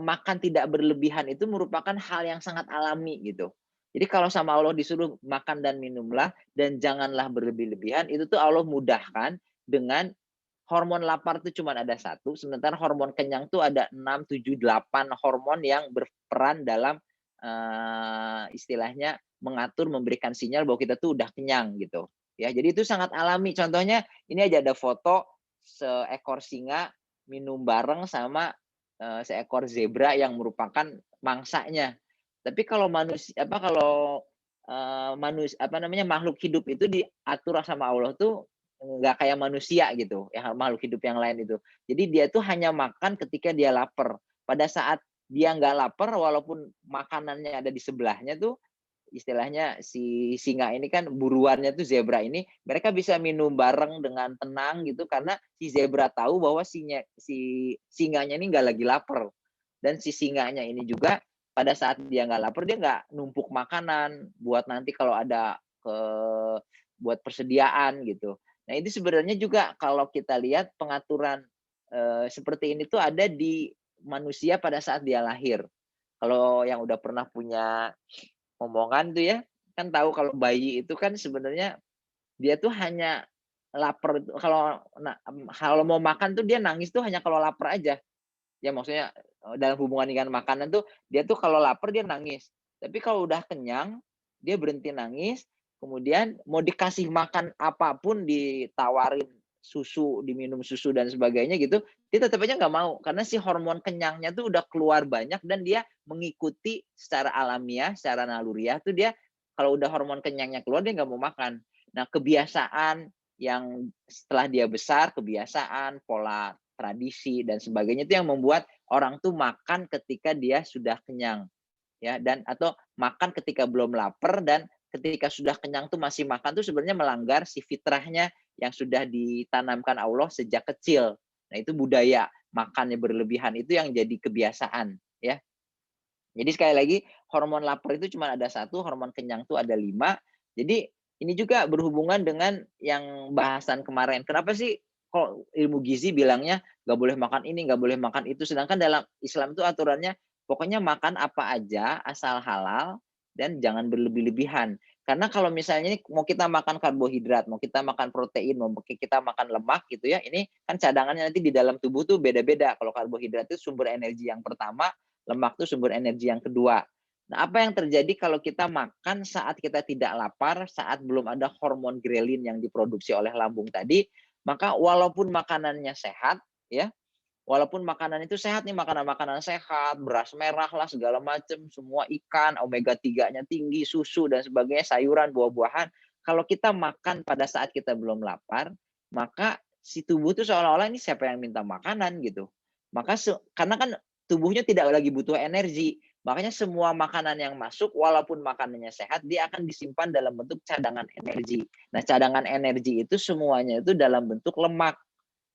makan tidak berlebihan itu merupakan hal yang sangat alami gitu. Jadi kalau sama Allah disuruh makan dan minumlah dan janganlah berlebih-lebihan, itu tuh Allah mudahkan dengan hormon lapar itu cuma ada satu, sementara hormon kenyang tuh ada 6, 7, 8 hormon yang berperan dalam istilahnya mengatur, memberikan sinyal bahwa kita tuh udah kenyang gitu. Ya, jadi itu sangat alami. Contohnya ini aja ada foto seekor singa minum bareng sama seekor zebra yang merupakan mangsanya. Tapi kalau makhluk hidup itu diatur sama Allah tuh nggak kayak manusia gitu, ya makhluk hidup yang lain itu. Jadi dia tuh hanya makan ketika dia lapar. Pada saat dia nggak lapar, walaupun makanannya ada di sebelahnya tuh, istilahnya si singa ini kan buruannya tuh zebra ini, mereka bisa minum bareng dengan tenang gitu karena si zebra tahu bahwa si singanya ini nggak lagi lapar. Dan si singanya ini juga pada saat dia nggak lapar dia nggak numpuk makanan buat nanti kalau ada buat persediaan gitu. Nah, itu sebenarnya juga kalau kita lihat pengaturan seperti ini tuh ada di manusia pada saat dia lahir. Kalau yang udah pernah punya omongan tuh ya, kan tahu kalau bayi itu kan sebenarnya dia tuh hanya lapar kalau mau makan tuh dia nangis tuh hanya kalau lapar aja. Ya maksudnya dalam hubungan dengan makanan tuh dia tuh kalau lapar dia nangis. Tapi kalau udah kenyang dia berhenti nangis, kemudian mau dikasih makan apapun, ditawarin susu, diminum susu dan sebagainya gitu, dia tetap aja nggak mau karena si hormon kenyangnya tuh udah keluar banyak dan dia mengikuti secara alamiah, secara naluriah tuh dia kalau udah hormon kenyangnya keluar dia nggak mau makan. Nah, kebiasaan yang setelah dia besar, kebiasaan, pola tradisi dan sebagainya itu yang membuat orang tuh makan ketika dia sudah kenyang ya, dan atau makan ketika belum lapar, dan ketika sudah kenyang tuh masih makan tuh sebenarnya melanggar si fitrahnya yang sudah ditanamkan Allah sejak kecil. Nah, itu budaya makannya berlebihan itu yang jadi kebiasaan ya. Jadi sekali lagi hormon lapar itu cuma ada satu, hormon kenyang tuh ada 5. Jadi ini juga berhubungan dengan yang bahasan kemarin. Kenapa sih kok ilmu gizi bilangnya nggak boleh makan ini, nggak boleh makan itu, sedangkan dalam Islam itu aturannya pokoknya makan apa aja asal halal dan jangan berlebih-lebihan. Karena kalau misalnya ini mau kita makan karbohidrat, mau kita makan protein, mau kita makan lemak gitu ya, ini kan cadangannya nanti di dalam tubuh tuh beda-beda. Kalau karbohidrat itu sumber energi yang pertama, lemak itu sumber energi yang kedua. Nah, apa yang terjadi kalau kita makan saat kita tidak lapar, saat belum ada hormon grelin yang diproduksi oleh lambung tadi, maka walaupun makanannya sehat, ya, walaupun makanan itu sehat nih, makanan-makanan sehat, beras merah lah, segala macam, semua ikan, omega 3-nya tinggi, susu dan sebagainya, sayuran, buah-buahan. Kalau kita makan pada saat kita belum lapar, maka si tubuh itu seolah-olah ini siapa yang minta makanan gitu. Maka karena kan tubuhnya tidak lagi butuh energi, makanya semua makanan yang masuk walaupun makanannya sehat, dia akan disimpan dalam bentuk cadangan energi. Nah, cadangan energi itu semuanya itu dalam bentuk lemak.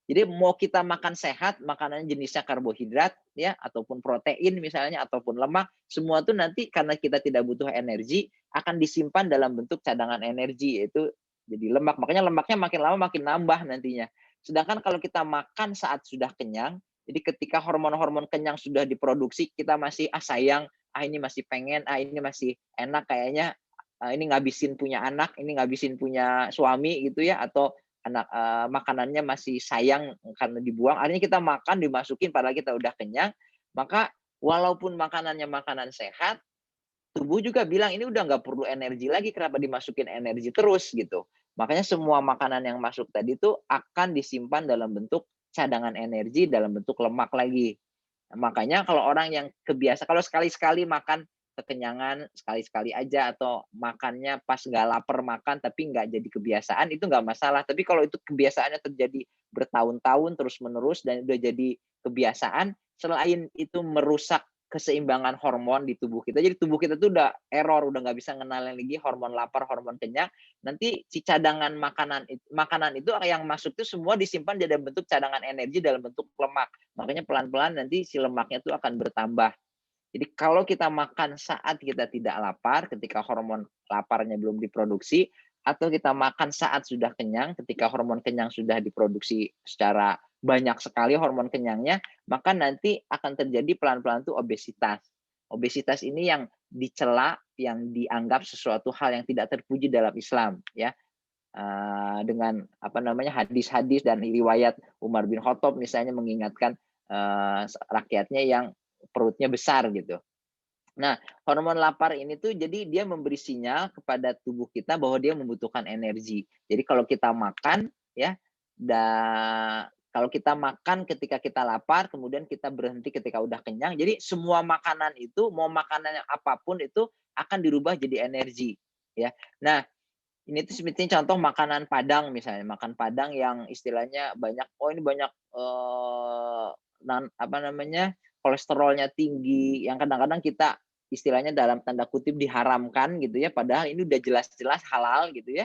Jadi mau kita makan sehat, makanan jenisnya karbohidrat ya, ataupun protein misalnya, ataupun lemak, semua itu nanti karena kita tidak butuh energi akan disimpan dalam bentuk cadangan energi, yaitu jadi lemak. Makanya lemaknya makin lama makin nambah nantinya. Sedangkan kalau kita makan saat sudah kenyang, jadi ketika hormon-hormon kenyang sudah diproduksi, kita masih sayang, ini masih pengen, ini masih enak kayaknya, ini ngabisin punya anak, ini ngabisin punya suami gitu ya, atau anak makanannya masih sayang karena dibuang, akhirnya kita makan dimasukin padahal kita udah kenyang, maka walaupun makanannya makanan sehat, tubuh juga bilang, "Ini udah nggak perlu energi lagi, kenapa dimasukin energi terus?" Gitu. Makanya semua makanan yang masuk tadi tuh akan disimpan dalam bentuk cadangan energi, dalam bentuk lemak lagi. Makanya kalau orang yang kalau sekali-sekali makan kekenyangan, sekali-sekali aja atau makannya pas nggak lapar makan tapi nggak jadi kebiasaan, itu nggak masalah. Tapi kalau itu kebiasaannya terjadi bertahun-tahun terus-menerus dan udah jadi kebiasaan, selain itu merusak keseimbangan hormon di tubuh kita. Jadi tubuh kita tuh udah error, udah nggak bisa ngenalin lagi hormon lapar, hormon kenyang. Nanti si cadangan makanan itu yang masuk itu semua disimpan dalam bentuk cadangan energi dalam bentuk lemak. Makanya pelan-pelan nanti si lemaknya itu akan bertambah. Jadi kalau kita makan saat kita tidak lapar, ketika hormon laparnya belum diproduksi, atau kita makan saat sudah kenyang, ketika hormon kenyang sudah diproduksi secara banyak sekali hormon kenyangnya, maka nanti akan terjadi pelan-pelan tuh obesitas. Obesitas ini yang dicela, yang dianggap sesuatu hal yang tidak terpuji dalam Islam, ya. Dengan hadis-hadis dan riwayat Umar bin Khattab misalnya mengingatkan rakyatnya yang perutnya besar gitu. Nah, hormon lapar ini tuh jadi dia memberi sinyal kepada tubuh kita bahwa dia membutuhkan energi. Jadi kalau kita makan ya, kalau kita makan ketika kita lapar, kemudian kita berhenti ketika udah kenyang. Jadi semua makanan itu, mau makanannya apapun itu akan dirubah jadi energi. Ya, nah ini tuh seperti contoh makanan Padang misalnya, makan Padang yang istilahnya banyak, oh ini banyak kolesterolnya tinggi, yang kadang-kadang kita istilahnya dalam tanda kutip diharamkan gitu ya, padahal ini udah jelas-jelas halal gitu ya.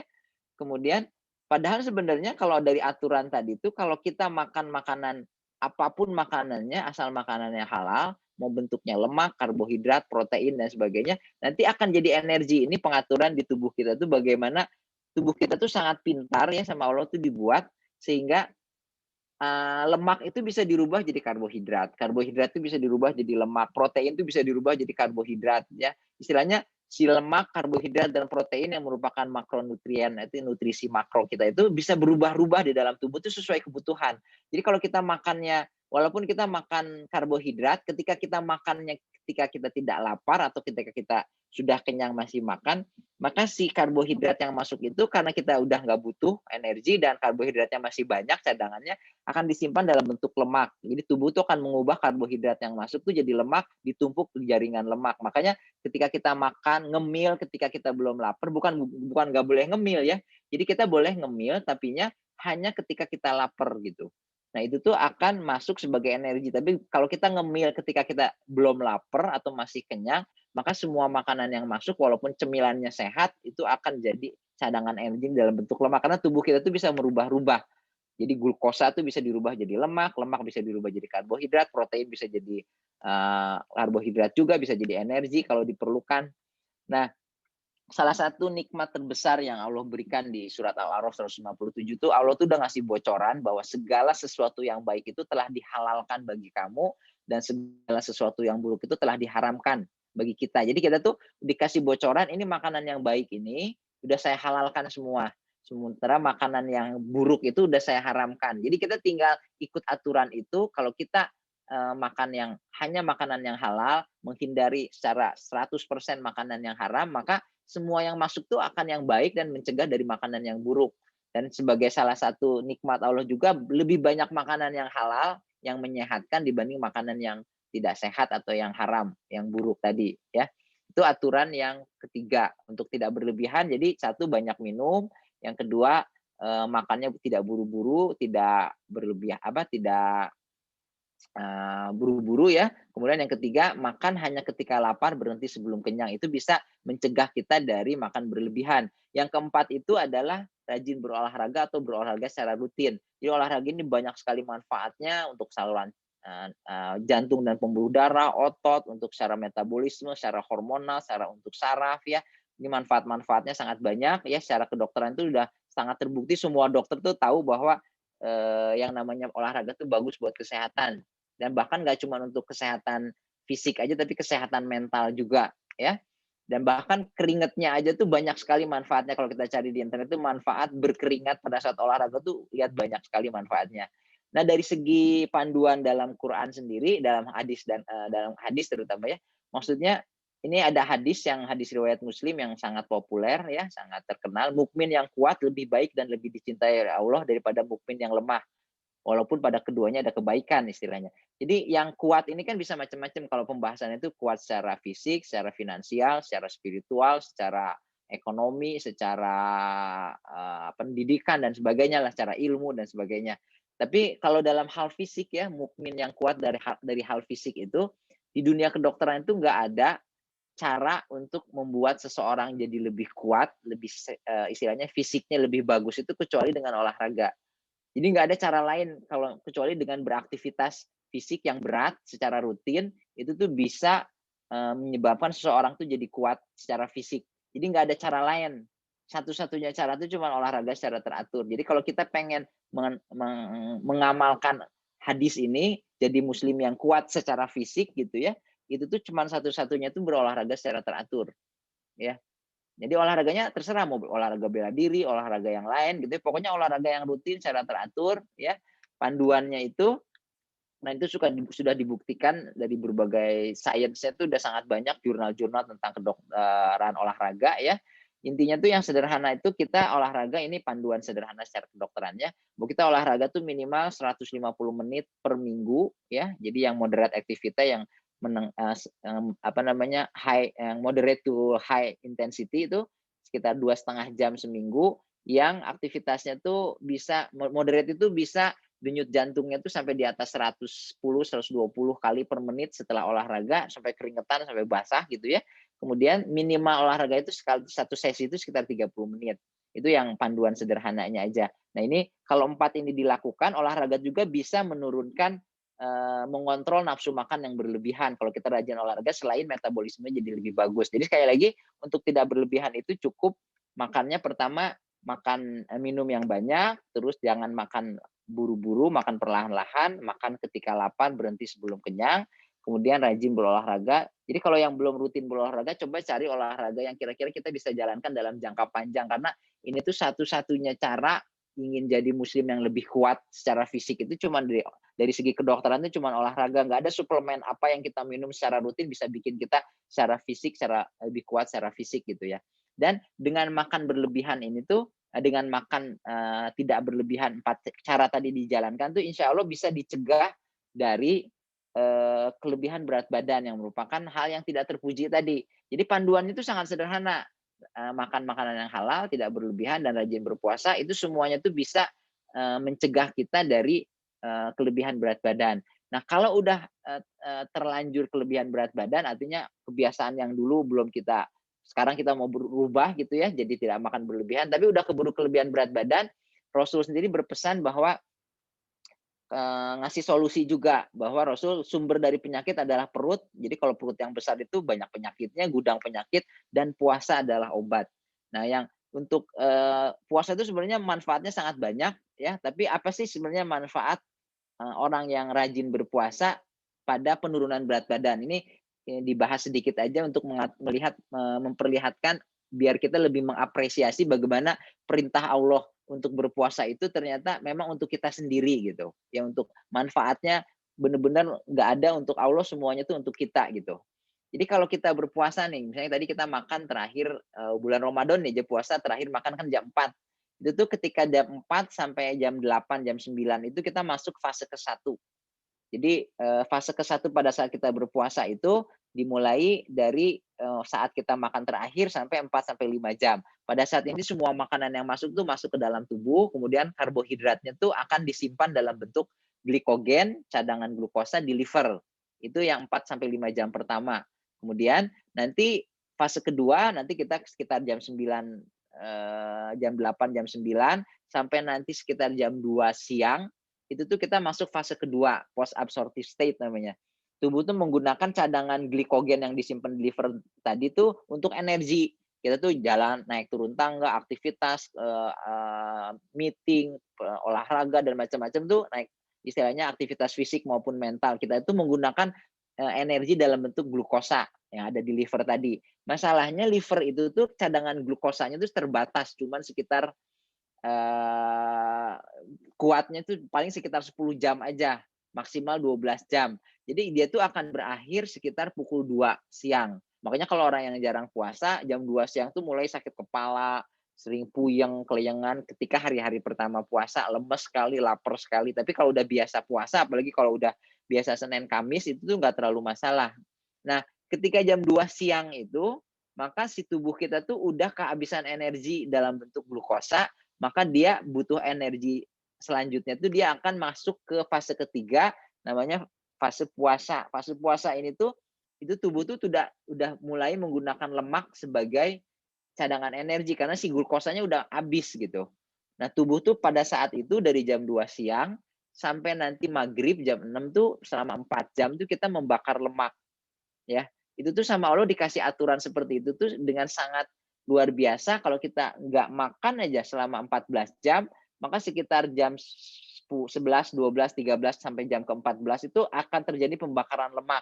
Kemudian padahal sebenarnya kalau dari aturan tadi itu kalau kita makan makanan apapun makanannya, asal makanannya halal, mau bentuknya lemak, karbohidrat, protein dan sebagainya, nanti akan jadi energi. Ini pengaturan di tubuh kita tuh bagaimana tubuh kita tuh sangat pintar ya sama Allah tuh dibuat sehingga lemak itu bisa dirubah jadi karbohidrat, karbohidrat itu bisa dirubah jadi lemak, protein itu bisa dirubah jadi karbohidrat ya. Istilahnya si lemak, karbohidrat dan protein yang merupakan makronutrien, itu nutrisi makro kita itu bisa berubah-ubah di dalam tubuh itu sesuai kebutuhan. Jadi kalau kita makannya walaupun kita makan karbohidrat, ketika kita makannya ketika kita tidak lapar atau ketika kita sudah kenyang masih makan, maka si karbohidrat yang masuk itu karena kita udah nggak butuh energi dan karbohidratnya masih banyak cadangannya, akan disimpan dalam bentuk lemak. Jadi tubuh itu akan mengubah karbohidrat yang masuk tuh jadi lemak, ditumpuk di jaringan lemak. Makanya ketika kita makan, ngemil ketika kita belum lapar, bukan nggak boleh ngemil ya. Jadi kita boleh ngemil, tapinya hanya ketika kita lapar gitu. Nah itu tuh akan masuk sebagai energi. Tapi kalau kita ngemil ketika kita belum lapar atau masih kenyang, maka semua makanan yang masuk walaupun cemilannya sehat, itu akan jadi cadangan energi dalam bentuk lemak. Karena tubuh kita tuh bisa merubah-rubah. Jadi glukosa itu bisa dirubah jadi lemak, lemak bisa dirubah jadi karbohidrat, protein bisa jadi karbohidrat juga, bisa jadi energi kalau diperlukan. Nah, salah satu nikmat terbesar yang Allah berikan di surat Al-A'raf 157 itu Allah tuh udah ngasih bocoran bahwa segala sesuatu yang baik itu telah dihalalkan bagi kamu dan segala sesuatu yang buruk itu telah diharamkan bagi kita. Jadi kita tuh dikasih bocoran ini makanan yang baik ini udah saya halalkan semua. Sementara makanan yang buruk itu udah saya haramkan. Jadi kita tinggal ikut aturan itu. Kalau kita makan yang hanya makanan yang halal, menghindari secara 100% makanan yang haram, maka semua yang masuk tuh akan yang baik dan mencegah dari makanan yang buruk. Dan sebagai salah satu nikmat Allah juga lebih banyak makanan yang halal yang menyehatkan dibanding makanan yang tidak sehat atau yang haram, yang buruk tadi ya. Itu aturan yang ketiga untuk tidak berlebihan. Jadi satu banyak minum, yang kedua makannya tidak buru-buru, tidak berlebihan tidak buru-buru ya. Kemudian yang ketiga, makan hanya ketika lapar, berhenti sebelum kenyang. Itu bisa mencegah kita dari makan berlebihan. Yang keempat itu adalah rajin berolahraga atau berolahraga secara rutin. Jadi olahraga ini banyak sekali manfaatnya untuk saluran jantung dan pembuluh darah, otot, untuk secara metabolisme, secara hormonal, secara untuk saraf ya. Ini manfaat-manfaatnya sangat banyak ya. Secara kedokteran itu sudah sangat terbukti, semua dokter tuh tahu bahwa yang namanya olahraga itu bagus buat kesehatan. Dan bahkan nggak cuma untuk kesehatan fisik aja, tapi kesehatan mental juga ya. Dan bahkan keringatnya aja tuh banyak sekali manfaatnya. Kalau kita cari di internet tuh manfaat berkeringat pada saat olahraga tuh lihat banyak sekali manfaatnya. Nah, dari segi panduan dalam Quran sendiri, dalam hadis dan dalam hadis terutama ya, maksudnya ini ada hadis riwayat Muslim yang sangat populer ya, sangat terkenal. Mukmin yang kuat lebih baik dan lebih dicintai oleh Allah daripada mukmin yang lemah. Walaupun pada keduanya ada kebaikan istilahnya. Jadi yang kuat ini kan bisa macam-macam, kalau pembahasannya itu kuat secara fisik, secara finansial, secara spiritual, secara ekonomi, secara pendidikan dan sebagainya lah, secara ilmu dan sebagainya. Tapi kalau dalam hal fisik ya, mukmin yang kuat dari hal fisik itu di dunia kedokteran itu nggak ada cara untuk membuat seseorang jadi lebih kuat, lebih istilahnya fisiknya lebih bagus itu kecuali dengan olahraga. Jadi nggak ada cara lain kalau kecuali dengan beraktivitas fisik yang berat secara rutin, itu tuh bisa menyebabkan seseorang tuh jadi kuat secara fisik. Jadi nggak ada cara lain. Satu-satunya cara itu cuma olahraga secara teratur. Jadi kalau kita pengen mengamalkan hadis ini, jadi muslim yang kuat secara fisik gitu ya, itu tuh cuma satu-satunya tuh berolahraga secara teratur. Ya. Jadi olahraganya terserah mau olahraga bela diri, olahraga yang lain gitu ya. Pokoknya olahraga yang rutin secara teratur ya. Panduannya itu nah itu sudah dibuktikan dari berbagai sainsnya itu udah sangat banyak jurnal-jurnal tentang kedokteran olahraga ya. Intinya tuh yang sederhana itu kita olahraga ini panduan sederhana secara kedokterannya. Bahwa kita olahraga tuh minimal 150 menit per minggu ya. Jadi yang moderate activity yang moderate to high intensity itu sekitar 2,5 jam seminggu, yang aktivitasnya tuh bisa moderate itu bisa denyut jantungnya tuh sampai di atas 110 120 kali per menit setelah olahraga, sampai keringetan, sampai basah gitu ya. Kemudian minimal olahraga itu satu sesi itu sekitar 30 menit. Itu yang panduan sederhananya aja. Nah, ini kalau 4 ini dilakukan, olahraga juga bisa menurunkan mengontrol nafsu makan yang berlebihan. Kalau kita rajin olahraga, selain metabolisme jadi lebih bagus. Jadi sekali lagi, untuk tidak berlebihan itu cukup makannya pertama makan minum yang banyak, terus jangan makan buru-buru, makan perlahan-lahan, makan ketika lapar, berhenti sebelum kenyang, kemudian rajin berolahraga. Jadi kalau yang belum rutin berolahraga, coba cari olahraga yang kira-kira kita bisa jalankan dalam jangka panjang, karena ini tuh satu-satunya cara ingin jadi muslim yang lebih kuat secara fisik itu cuma dari segi kedokteran itu cuma olahraga. Nggak ada suplemen apa yang kita minum secara rutin bisa bikin kita secara fisik, secara lebih kuat secara fisik gitu ya. Dan dengan makan berlebihan ini tuh, dengan makan tidak berlebihan 4 cara tadi dijalankan tuh insya Allah bisa dicegah dari kelebihan berat badan yang merupakan hal yang tidak terpuji tadi. Jadi panduan itu sangat sederhana. Makan makanan yang halal, tidak berlebihan, dan rajin berpuasa, itu semuanya tuh bisa mencegah kita dari kelebihan berat badan. Nah, kalau udah terlanjur kelebihan berat badan, artinya kebiasaan yang dulu belum sekarang kita mau berubah gitu ya, jadi tidak makan berlebihan, tapi udah keburu kelebihan berat badan, Rasul sendiri berpesan bahwa ngasih solusi juga, bahwa Rasul sumber dari penyakit adalah perut. Jadi kalau perut yang besar itu banyak penyakitnya, gudang penyakit, dan puasa adalah obat. Nah, yang untuk puasa itu sebenarnya manfaatnya sangat banyak ya, tapi apa sih sebenarnya manfaat orang yang rajin berpuasa pada penurunan berat badan? Ini dibahas sedikit aja untuk memperlihatkan biar kita lebih mengapresiasi bagaimana perintah Allah untuk berpuasa itu ternyata memang untuk kita sendiri gitu. Ya, untuk manfaatnya benar-benar nggak ada untuk Allah, semuanya itu untuk kita gitu. Jadi kalau kita berpuasa nih, misalnya tadi kita makan terakhir bulan Ramadan nih, puasa terakhir makan kan jam 4. Itu tuh ketika jam 4 sampai jam 8, jam 9 itu kita masuk fase ke-1. Jadi fase ke-1 pada saat kita berpuasa itu dimulai dari saat kita makan terakhir sampai 4 sampai 5 jam. Pada saat ini semua makanan yang masuk tuh masuk ke dalam tubuh, kemudian karbohidratnya tuh akan disimpan dalam bentuk glikogen, cadangan glukosa di liver. Itu yang 4 sampai 5 jam pertama. Kemudian nanti fase kedua nanti kita sekitar jam 9 jam 8 jam 9 sampai nanti sekitar jam 2 siang itu tuh kita masuk fase kedua, post absorptive state namanya. Tubuh tuh menggunakan cadangan glikogen yang disimpan di liver tadi tuh untuk energi. Kita tuh jalan, naik turun tangga, aktivitas, meeting, olahraga dan macam-macam tuh naik, istilahnya aktivitas fisik maupun mental. Kita itu menggunakan energi dalam bentuk glukosa. yang ada di liver tadi. Masalahnya liver itu tuh cadangan glukosanya tuh terbatas, cuman sekitar kuatnya tuh paling sekitar 10 jam aja, maksimal 12 jam. Jadi dia tuh akan berakhir sekitar pukul 2 siang. Makanya kalau orang yang jarang puasa, jam 2 siang tuh mulai sakit kepala, sering puyeng, kelayangan ketika hari-hari pertama puasa, lemes sekali, lapar sekali. Tapi kalau udah biasa puasa, apalagi kalau udah biasa Senin Kamis, itu tuh nggak terlalu masalah. Nah, ketika jam 2 siang itu, maka si tubuh kita tuh udah kehabisan energi dalam bentuk glukosa, maka dia butuh energi selanjutnya tuh dia akan masuk ke fase ketiga, namanya fase puasa. Fase puasa ini tuh itu tubuh tuh udah mulai menggunakan lemak sebagai cadangan energi karena si glukosanya udah habis gitu. Nah, tubuh tuh pada saat itu dari jam 2 siang sampai nanti maghrib jam 6 tuh selama 4 jam tuh kita membakar lemak ya. Itu tuh sama Allah dikasih aturan seperti itu tuh dengan sangat luar biasa. Kalau kita nggak makan aja selama 14 jam, maka sekitar jam 11, 12, 13 sampai jam ke-14 itu akan terjadi pembakaran lemak.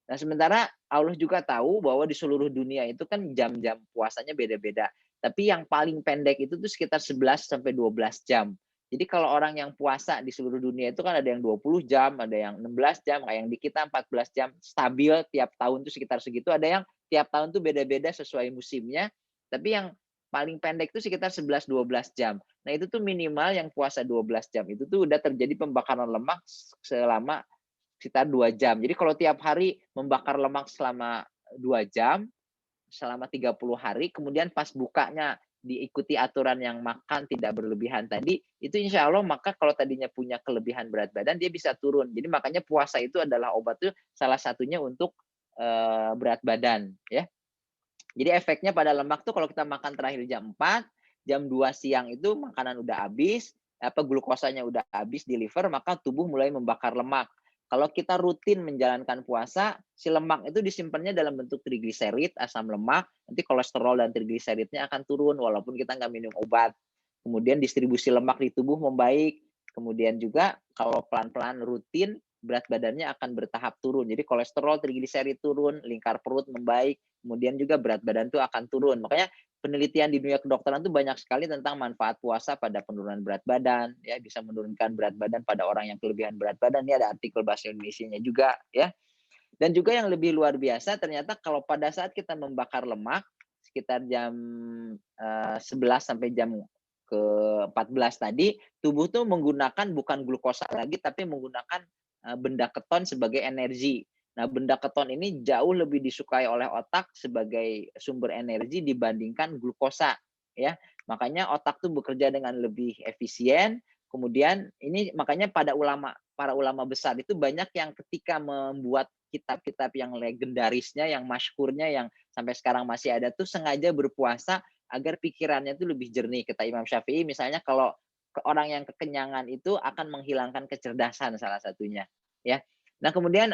Nah, sementara Allah juga tahu bahwa di seluruh dunia itu kan jam-jam puasanya beda-beda. Tapi yang paling pendek itu tuh sekitar 11 sampai 12 jam. Jadi kalau orang yang puasa di seluruh dunia itu kan ada yang 20 jam, ada yang 16 jam, kayak yang di kita 14 jam stabil tiap tahun tuh sekitar segitu, ada yang tiap tahun tuh beda-beda sesuai musimnya. Tapi yang paling pendek itu sekitar 11-12 jam. Nah, itu tuh minimal yang puasa 12 jam itu tuh udah terjadi pembakaran lemak selama sekitar 2 jam. Jadi kalau tiap hari membakar lemak selama 2 jam, selama 30 hari, kemudian pas bukanya diikuti aturan yang makan tidak berlebihan tadi, itu insya Allah maka kalau tadinya punya kelebihan berat badan, dia bisa turun. Jadi makanya puasa itu adalah obat tuh salah satunya untuk berat badan. Ya. Jadi efeknya pada lemak tuh kalau kita makan terakhir jam 4, jam 2 siang itu makanan udah habis, glukosanya udah habis di liver, maka tubuh mulai membakar lemak. Kalau kita rutin menjalankan puasa, si lemak itu disimpannya dalam bentuk trigliserid, asam lemak, nanti kolesterol dan trigliseridnya akan turun walaupun kita nggak minum obat. Kemudian distribusi lemak di tubuh membaik. Kemudian juga kalau pelan-pelan rutin, berat badannya akan bertahap turun. Jadi kolesterol, trigliserid turun, lingkar perut membaik, kemudian juga berat badan itu akan turun. Makanya penelitian di dunia kedokteran itu banyak sekali tentang manfaat puasa pada penurunan berat badan, ya bisa menurunkan berat badan pada orang yang kelebihan berat badan. Ini ada artikel bahasa Indonesianya juga, ya. Dan juga yang lebih luar biasa ternyata kalau pada saat kita membakar lemak sekitar jam 11 sampai jam ke-14 tadi, tubuh tuh menggunakan bukan glukosa lagi tapi menggunakan benda keton sebagai energi. Nah, benda keton ini jauh lebih disukai oleh otak sebagai sumber energi dibandingkan glukosa, ya. Makanya otak tuh bekerja dengan lebih efisien. Kemudian ini makanya para ulama besar itu banyak yang ketika membuat kitab-kitab yang legendarisnya, yang masyhurnya, yang sampai sekarang masih ada tuh sengaja berpuasa agar pikirannya tuh lebih jernih. Kata Imam Syafi'i misalnya kalau orang yang kekenyangan itu akan menghilangkan kecerdasan salah satunya, ya. Nah, kemudian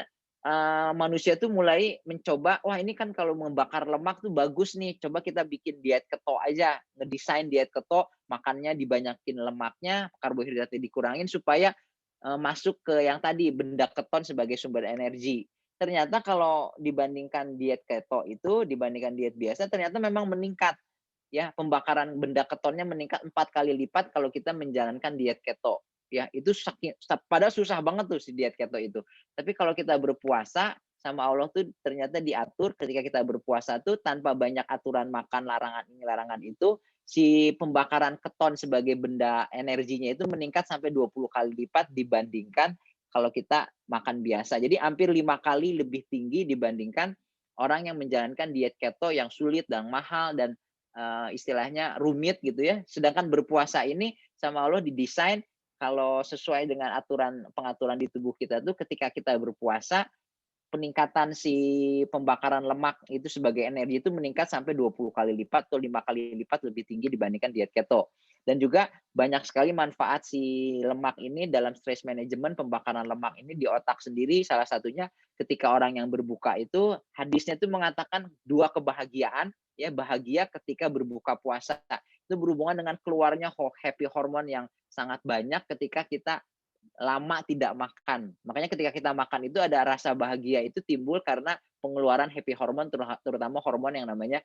manusia tuh mulai mencoba, wah ini kan kalau membakar lemak tuh bagus nih, coba kita bikin diet keto aja, ngedesain diet keto, makannya dibanyakin lemaknya, karbohidratnya dikurangin supaya masuk ke yang tadi benda keton sebagai sumber energi. Ternyata kalau dibandingkan diet keto itu, dibandingkan diet biasa, ternyata memang meningkat. Ya, pembakaran benda ketonnya meningkat 4 kali lipat kalau kita menjalankan diet keto. Ya, itu padahal susah banget tuh si diet keto itu. Tapi kalau kita berpuasa sama Allah tuh ternyata diatur ketika kita berpuasa tuh tanpa banyak aturan makan larangan ini larangan itu, si pembakaran keton sebagai benda energinya itu meningkat sampai 20 kali lipat dibandingkan kalau kita makan biasa. Jadi hampir 5 kali lebih tinggi dibandingkan orang yang menjalankan diet keto yang sulit dan mahal dan istilahnya rumit gitu ya. Sedangkan berpuasa ini sama Allah didesain kalau sesuai dengan pengaturan di tubuh kita tuh ketika kita berpuasa peningkatan si pembakaran lemak itu sebagai energi itu meningkat sampai 20 kali lipat atau 5 kali lipat lebih tinggi dibandingkan diet keto. Dan juga banyak sekali manfaat si lemak ini dalam stress management, pembakaran lemak ini di otak sendiri. Salah satunya ketika orang yang berbuka itu hadisnya itu mengatakan 2 kebahagiaan, ya bahagia ketika berbuka puasa. Itu berhubungan dengan keluarnya happy hormone yang sangat banyak ketika kita lama tidak makan. Makanya ketika kita makan itu ada rasa bahagia itu timbul karena pengeluaran happy hormone, terutama hormon yang namanya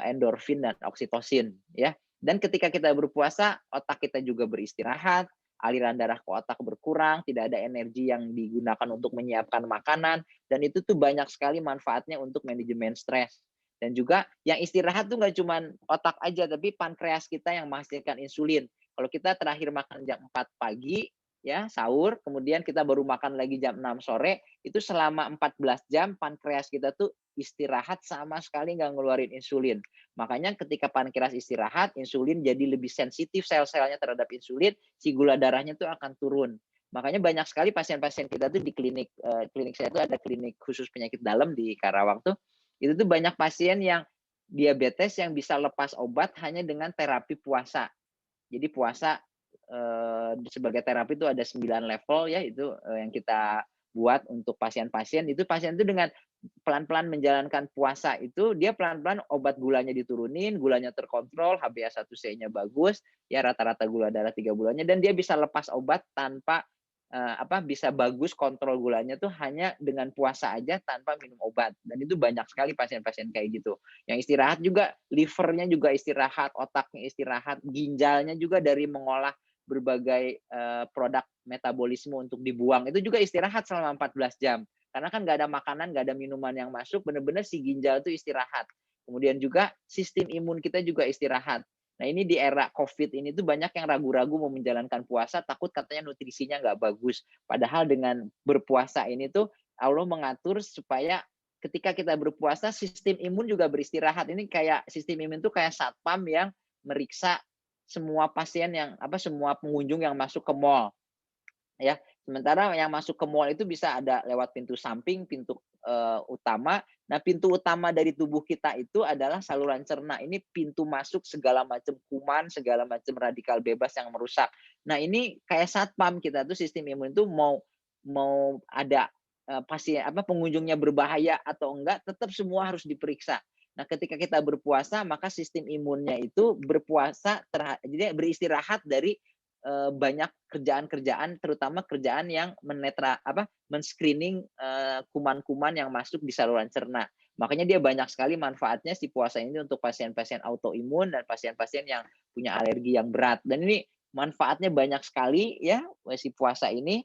endorfin dan oksitosin, ya. Dan ketika kita berpuasa, otak kita juga beristirahat, aliran darah ke otak berkurang, tidak ada energi yang digunakan untuk menyiapkan makanan, dan itu tuh banyak sekali manfaatnya untuk manajemen stres. Dan juga yang istirahat tuh nggak cuma otak aja, tapi pankreas kita yang menghasilkan insulin. Kalau kita terakhir makan jam 4 pagi, ya sahur, kemudian kita baru makan lagi jam 6 sore, itu selama 14 jam pankreas kita tuh istirahat sama sekali nggak ngeluarin insulin. Makanya ketika pankreas istirahat, insulin jadi lebih sensitif sel-selnya terhadap insulin, si gula darahnya tuh akan turun. Makanya banyak sekali pasien-pasien kita tuh di klinik saya tuh ada klinik khusus penyakit dalam di Karawang tuh, itu tuh banyak pasien yang diabetes yang bisa lepas obat hanya dengan terapi puasa. Jadi puasa sebagai terapi itu ada 9 level ya, itu yang kita buat untuk pasien-pasien. Itu pasien itu dengan pelan-pelan menjalankan puasa itu dia pelan-pelan obat gulanya diturunin, gulanya terkontrol, HbA1c-nya bagus, ya rata-rata gula darah 3 bulannya, dan dia bisa lepas obat tanpa bisa bagus kontrol gulanya tuh hanya dengan puasa aja tanpa minum obat. Dan itu banyak sekali pasien-pasien kayak gitu. Yang istirahat juga, livernya juga istirahat, otaknya istirahat, ginjalnya juga dari mengolah berbagai produk metabolisme untuk dibuang, itu juga istirahat selama 14 jam. Karena kan nggak ada makanan, nggak ada minuman yang masuk, benar-benar si ginjal itu istirahat. Kemudian juga sistem imun kita juga istirahat. Nah ini di era COVID ini tuh banyak yang ragu-ragu mau menjalankan puasa, takut katanya nutrisinya nggak bagus. Padahal dengan berpuasa ini tuh Allah mengatur supaya ketika kita berpuasa, sistem imun juga beristirahat. Ini kayak sistem imun tuh kayak satpam yang meriksa semua pasien semua pengunjung yang masuk ke mall, ya. Sementara yang masuk ke mall itu bisa ada lewat pintu samping, pintu utama. Nah, pintu utama dari tubuh kita itu adalah saluran cerna. Ini pintu masuk segala macam kuman, segala macam radikal bebas yang merusak. Nah, ini kayak satpam kita tuh sistem imun itu mau mau ada pengunjungnya berbahaya atau enggak, tetap semua harus diperiksa. Nah, ketika kita berpuasa, maka sistem imunnya itu jadi beristirahat dari banyak kerjaan-kerjaan, terutama kerjaan yang men-screening kuman-kuman yang masuk di saluran cerna. Makanya dia banyak sekali manfaatnya si puasa ini untuk pasien-pasien autoimun dan pasien-pasien yang punya alergi yang berat. Dan ini manfaatnya banyak sekali ya si puasa ini.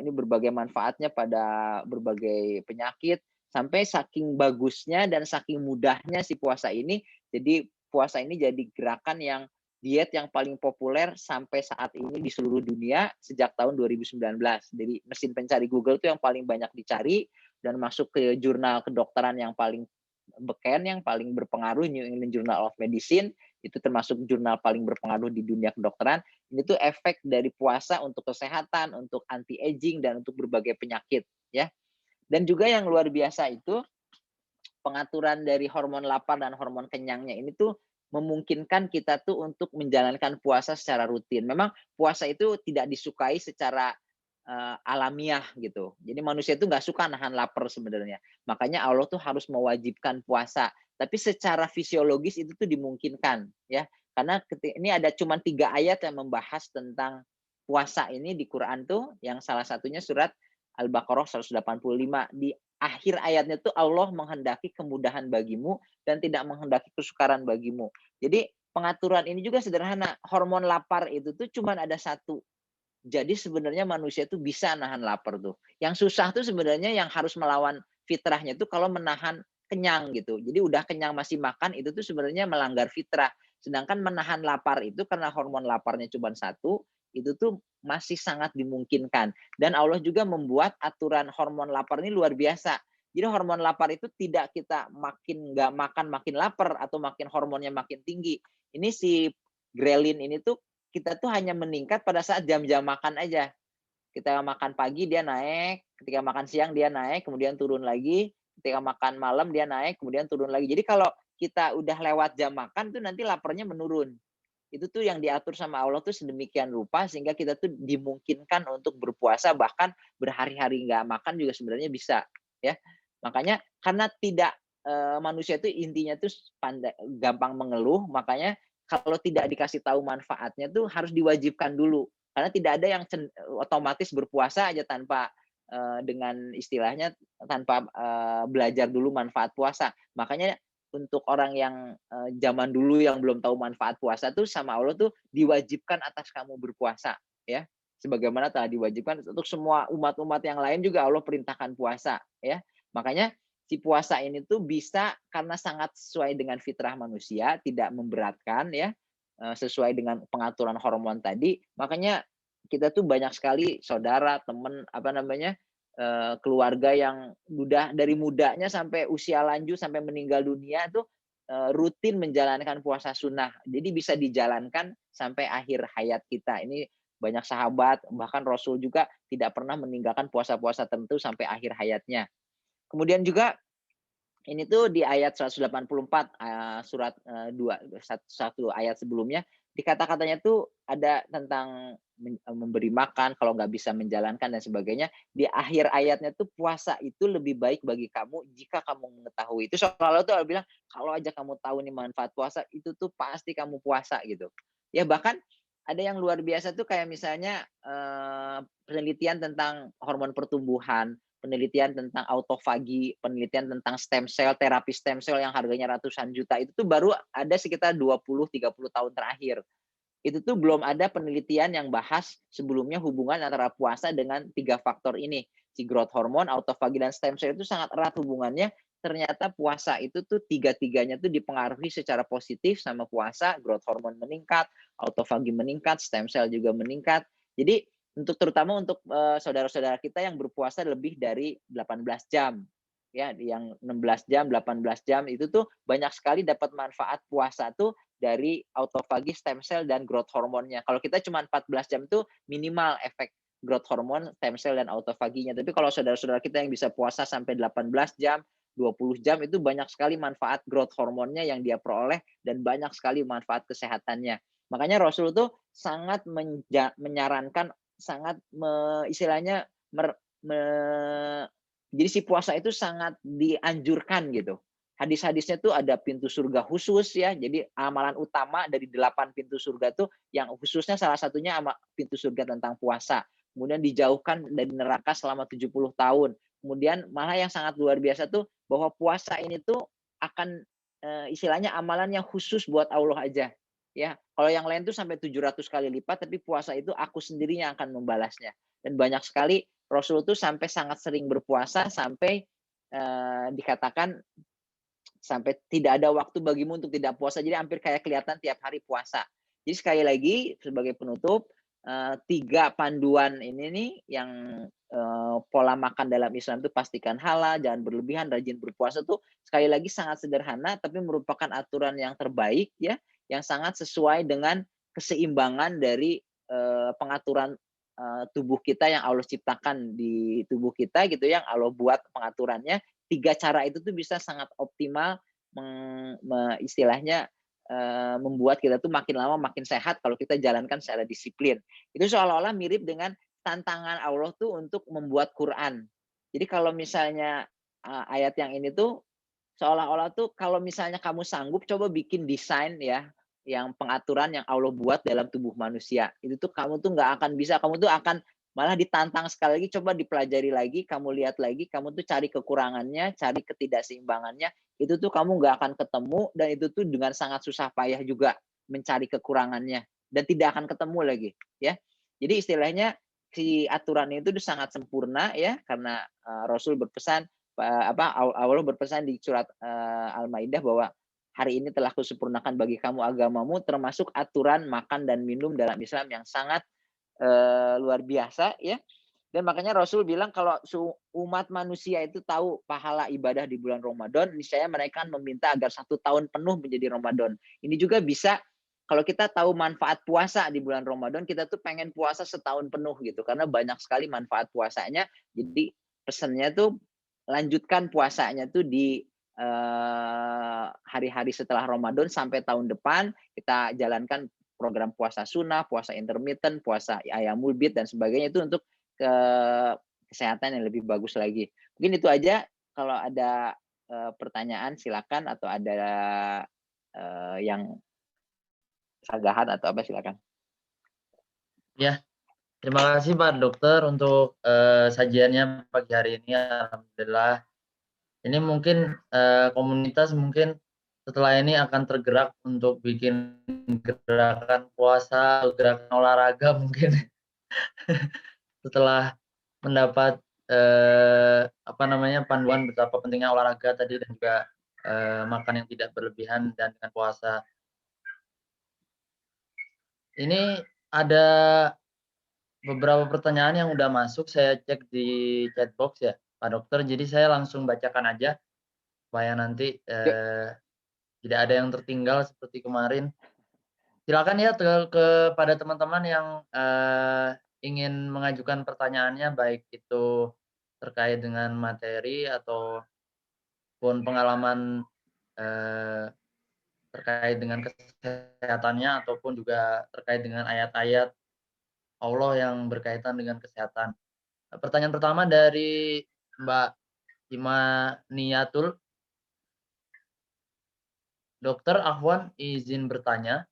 Ini berbagai manfaatnya pada berbagai penyakit, sampai saking bagusnya dan saking mudahnya si puasa ini. Jadi puasa ini jadi gerakan yang diet yang paling populer sampai saat ini di seluruh dunia sejak tahun 2019. Jadi mesin pencari Google itu yang paling banyak dicari dan masuk ke jurnal kedokteran yang paling beken, yang paling berpengaruh, New England Journal of Medicine, itu termasuk jurnal paling berpengaruh di dunia kedokteran. Ini tuh efek dari puasa untuk kesehatan, untuk anti aging dan untuk berbagai penyakit, ya. Dan juga yang luar biasa itu pengaturan dari hormon lapar dan hormon kenyangnya ini tuh memungkinkan kita tuh untuk menjalankan puasa secara rutin. Memang puasa itu tidak disukai secara alamiah gitu. Jadi manusia itu nggak suka nahan lapar sebenarnya. Makanya Allah tuh harus mewajibkan puasa. Tapi secara fisiologis itu tuh dimungkinkan ya. Karena ini ada cuma 3 ayat yang membahas tentang puasa ini di Quran tuh, yang salah satunya surat Al-Baqarah 185. Di akhir ayatnya tuh Allah menghendaki kemudahan bagimu dan tidak menghendaki kesukaran bagimu. Jadi pengaturan ini juga sederhana. Hormon lapar itu tuh cuma ada satu. Jadi sebenarnya manusia itu bisa nahan lapar tuh. Yang susah tuh sebenarnya yang harus melawan fitrahnya tuh kalau menahan kenyang gitu. Jadi udah kenyang masih makan itu tuh sebenarnya melanggar fitrah. Sedangkan menahan lapar itu karena hormon laparnya cuma satu, itu tuh masih sangat dimungkinkan. Dan Allah juga membuat aturan hormon lapar ini luar biasa. Jadi hormon lapar itu tidak kita makin nggak makan makin lapar atau makin hormonnya makin tinggi. Ini si grelin ini tuh kita tuh hanya meningkat pada saat jam-jam makan aja. Kita makan pagi dia naik, ketika makan siang dia naik, kemudian turun lagi, ketika makan malam dia naik, kemudian turun lagi. Jadi kalau kita udah lewat jam makan tuh nanti laparnya menurun. Itu tuh yang diatur sama Allah tuh sedemikian rupa sehingga kita tuh dimungkinkan untuk berpuasa, bahkan berhari-hari nggak makan juga sebenarnya bisa ya. Makanya karena tidak manusia itu intinya tuh gampang mengeluh, makanya kalau tidak dikasih tahu manfaatnya tuh harus diwajibkan dulu. Karena tidak ada yang otomatis berpuasa aja tanpa dengan istilahnya tanpa belajar dulu manfaat puasa. Makanya untuk orang yang zaman dulu yang belum tahu manfaat puasa tuh sama Allah tuh diwajibkan atas kamu berpuasa ya. Sebagaimana telah diwajibkan untuk semua umat-umat yang lain juga Allah perintahkan puasa ya. Makanya si puasa ini tuh bisa karena sangat sesuai dengan fitrah manusia, tidak memberatkan ya, sesuai dengan pengaturan hormon tadi. Makanya kita tuh banyak sekali saudara, teman, keluarga yang udah dari mudanya sampai usia lanjut sampai meninggal dunia tuh rutin menjalankan puasa sunnah. Jadi bisa dijalankan sampai akhir hayat kita. Ini banyak sahabat, bahkan Rasul juga tidak pernah meninggalkan puasa-puasa tertentu sampai akhir hayatnya. Kemudian juga ini tuh di ayat 184 surat 1 ayat sebelumnya di kata-katanya tuh ada tentang memberi makan kalau nggak bisa menjalankan dan sebagainya. Di akhir ayatnya tuh puasa itu lebih baik bagi kamu jika kamu mengetahui. Itu seolah-olah tuh Allah bilang kalau aja kamu tahu nih manfaat puasa itu tuh pasti kamu puasa gitu. Ya bahkan ada yang luar biasa tuh kayak misalnya penelitian tentang hormon pertumbuhan, penelitian tentang autofagi, penelitian tentang stem cell, terapi stem cell yang harganya ratusan juta itu tuh baru ada sekitar 20-30 tahun terakhir. Itu tuh belum ada penelitian yang bahas sebelumnya hubungan antara puasa dengan 3 faktor ini. Si growth hormone, autofagi, dan stem cell itu sangat erat hubungannya. Ternyata puasa itu tuh tiga-tiganya tuh dipengaruhi secara positif sama puasa, growth hormone meningkat, autofagi meningkat, stem cell juga meningkat. Jadi terutama untuk saudara-saudara kita yang berpuasa lebih dari 18 jam ya, yang 16 jam, 18 jam itu tuh banyak sekali dapat manfaat puasa tuh dari autofagi, stem cell, dan growth hormonnya. Kalau kita cuma 14 jam tuh minimal efek growth hormone, stem cell, dan autofaginya. Tapi kalau saudara-saudara kita yang bisa puasa sampai 18 jam, 20 jam itu banyak sekali manfaat growth hormonnya yang dia peroleh dan banyak sekali manfaat kesehatannya. Makanya Rasul tuh sangat menyarankan, sangat istilahnya jadi si puasa itu sangat dianjurkan gitu. Hadis-hadisnya tuh ada pintu surga khusus ya. Jadi amalan utama dari 8 pintu surga tuh yang khususnya salah satunya pintu surga tentang puasa. Kemudian dijauhkan dari neraka selama 70 tahun. Kemudian malah yang sangat luar biasa tuh bahwa puasa ini tuh akan istilahnya amalan yang khusus buat Allah aja. Ya, kalau yang lain tuh sampai 700 kali lipat, tapi puasa itu aku sendiri yang akan membalasnya. Dan banyak sekali Rasul tuh sampai sangat sering berpuasa sampai dikatakan sampai tidak ada waktu bagimu untuk tidak puasa. Jadi hampir kayak kelihatan tiap hari puasa. Jadi sekali lagi sebagai penutup, 3 panduan ini nih yang pola makan dalam Islam itu pastikan halal, jangan berlebihan, rajin berpuasa tuh sekali lagi sangat sederhana tapi merupakan aturan yang terbaik ya, yang sangat sesuai dengan keseimbangan dari pengaturan tubuh kita yang Allah ciptakan di tubuh kita gitu, yang Allah buat pengaturannya. 3 cara itu tuh bisa sangat optimal istilahnya membuat kita tuh makin lama makin sehat kalau kita jalankan secara disiplin. Itu seolah-olah mirip dengan tantangan Allah tuh untuk membuat Quran. Jadi kalau misalnya ayat yang ini tuh seolah-olah tuh kalau misalnya kamu sanggup coba bikin desain ya, yang pengaturan yang Allah buat dalam tubuh manusia. Itu tuh kamu tuh nggak akan bisa, kamu tuh akan malah ditantang sekali lagi, coba dipelajari lagi, kamu lihat lagi, kamu tuh cari kekurangannya, cari ketidakseimbangannya, itu tuh kamu nggak akan ketemu, dan itu tuh dengan sangat susah payah juga mencari kekurangannya, dan tidak akan ketemu lagi, ya. Jadi istilahnya si aturan itu tuh sangat sempurna ya, karena Rasul berpesan, Allah berpesan di surat Al-Maidah bahwa hari ini telah kusempurnakan bagi kamu agamamu, termasuk aturan makan dan minum dalam Islam yang sangat luar biasa ya. Dan makanya Rasul bilang kalau umat manusia itu tahu pahala ibadah di bulan Ramadan, niscaya mereka meminta agar 1 tahun penuh menjadi Ramadan. Ini juga bisa kalau kita tahu manfaat puasa di bulan Ramadan, kita tuh pengen puasa setahun penuh gitu, karena banyak sekali manfaat puasanya. Jadi pesannya tuh lanjutkan puasanya tuh di hari-hari setelah Ramadan sampai tahun depan, kita jalankan program puasa sunnah, puasa intermittent, puasa ayamul bid dan sebagainya, itu untuk kesehatan yang lebih bagus lagi. Mungkin itu aja. Kalau ada pertanyaan silakan, atau ada yang sagahan atau apa silakan. Ya, Terima kasih Pak Dokter untuk sajiannya pagi hari ini. Alhamdulillah. Ini mungkin komunitas mungkin setelah ini akan tergerak untuk bikin gerakan puasa, gerakan olahraga mungkin setelah mendapat apa namanya panduan betapa pentingnya olahraga tadi dan juga makan yang tidak berlebihan dan dengan puasa. Ini ada beberapa pertanyaan yang udah masuk, saya cek di chat box ya, Pak Dokter. Jadi saya langsung bacakan aja supaya nanti, Yuk, tidak ada yang tertinggal seperti kemarin. Silakan ya kepada teman-teman yang, ingin mengajukan pertanyaannya, baik itu terkait dengan materi ataupun pengalaman, eee, terkait dengan kesehatannya ataupun juga terkait dengan ayat-ayat Allah yang berkaitan dengan kesehatan. Pertanyaan pertama dari Mbak Imaniatul, "Dokter Ahwan izin bertanya,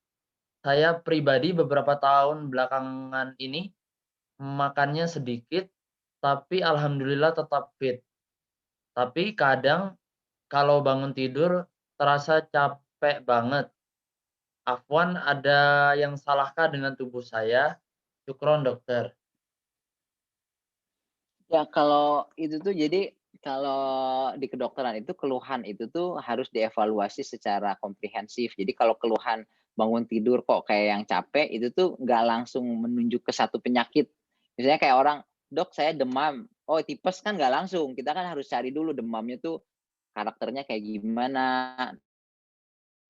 saya pribadi beberapa tahun belakangan ini makannya sedikit, tapi alhamdulillah tetap fit. Tapi kadang kalau bangun tidur terasa capek banget. Afwan, ada yang salahkah dengan tubuh saya? Syukron dokter." ya kalau itu tuh jadi kalau di kedokteran itu keluhan itu tuh harus dievaluasi secara komprehensif. Jadi kalau keluhan bangun tidur kok kayak yang capek itu tuh nggak langsung menunjuk ke satu penyakit. Misalnya kayak orang, "Dok, saya demam." Oh, tipes kan nggak langsung. Kita kan harus cari dulu demamnya tuh karakternya kayak gimana,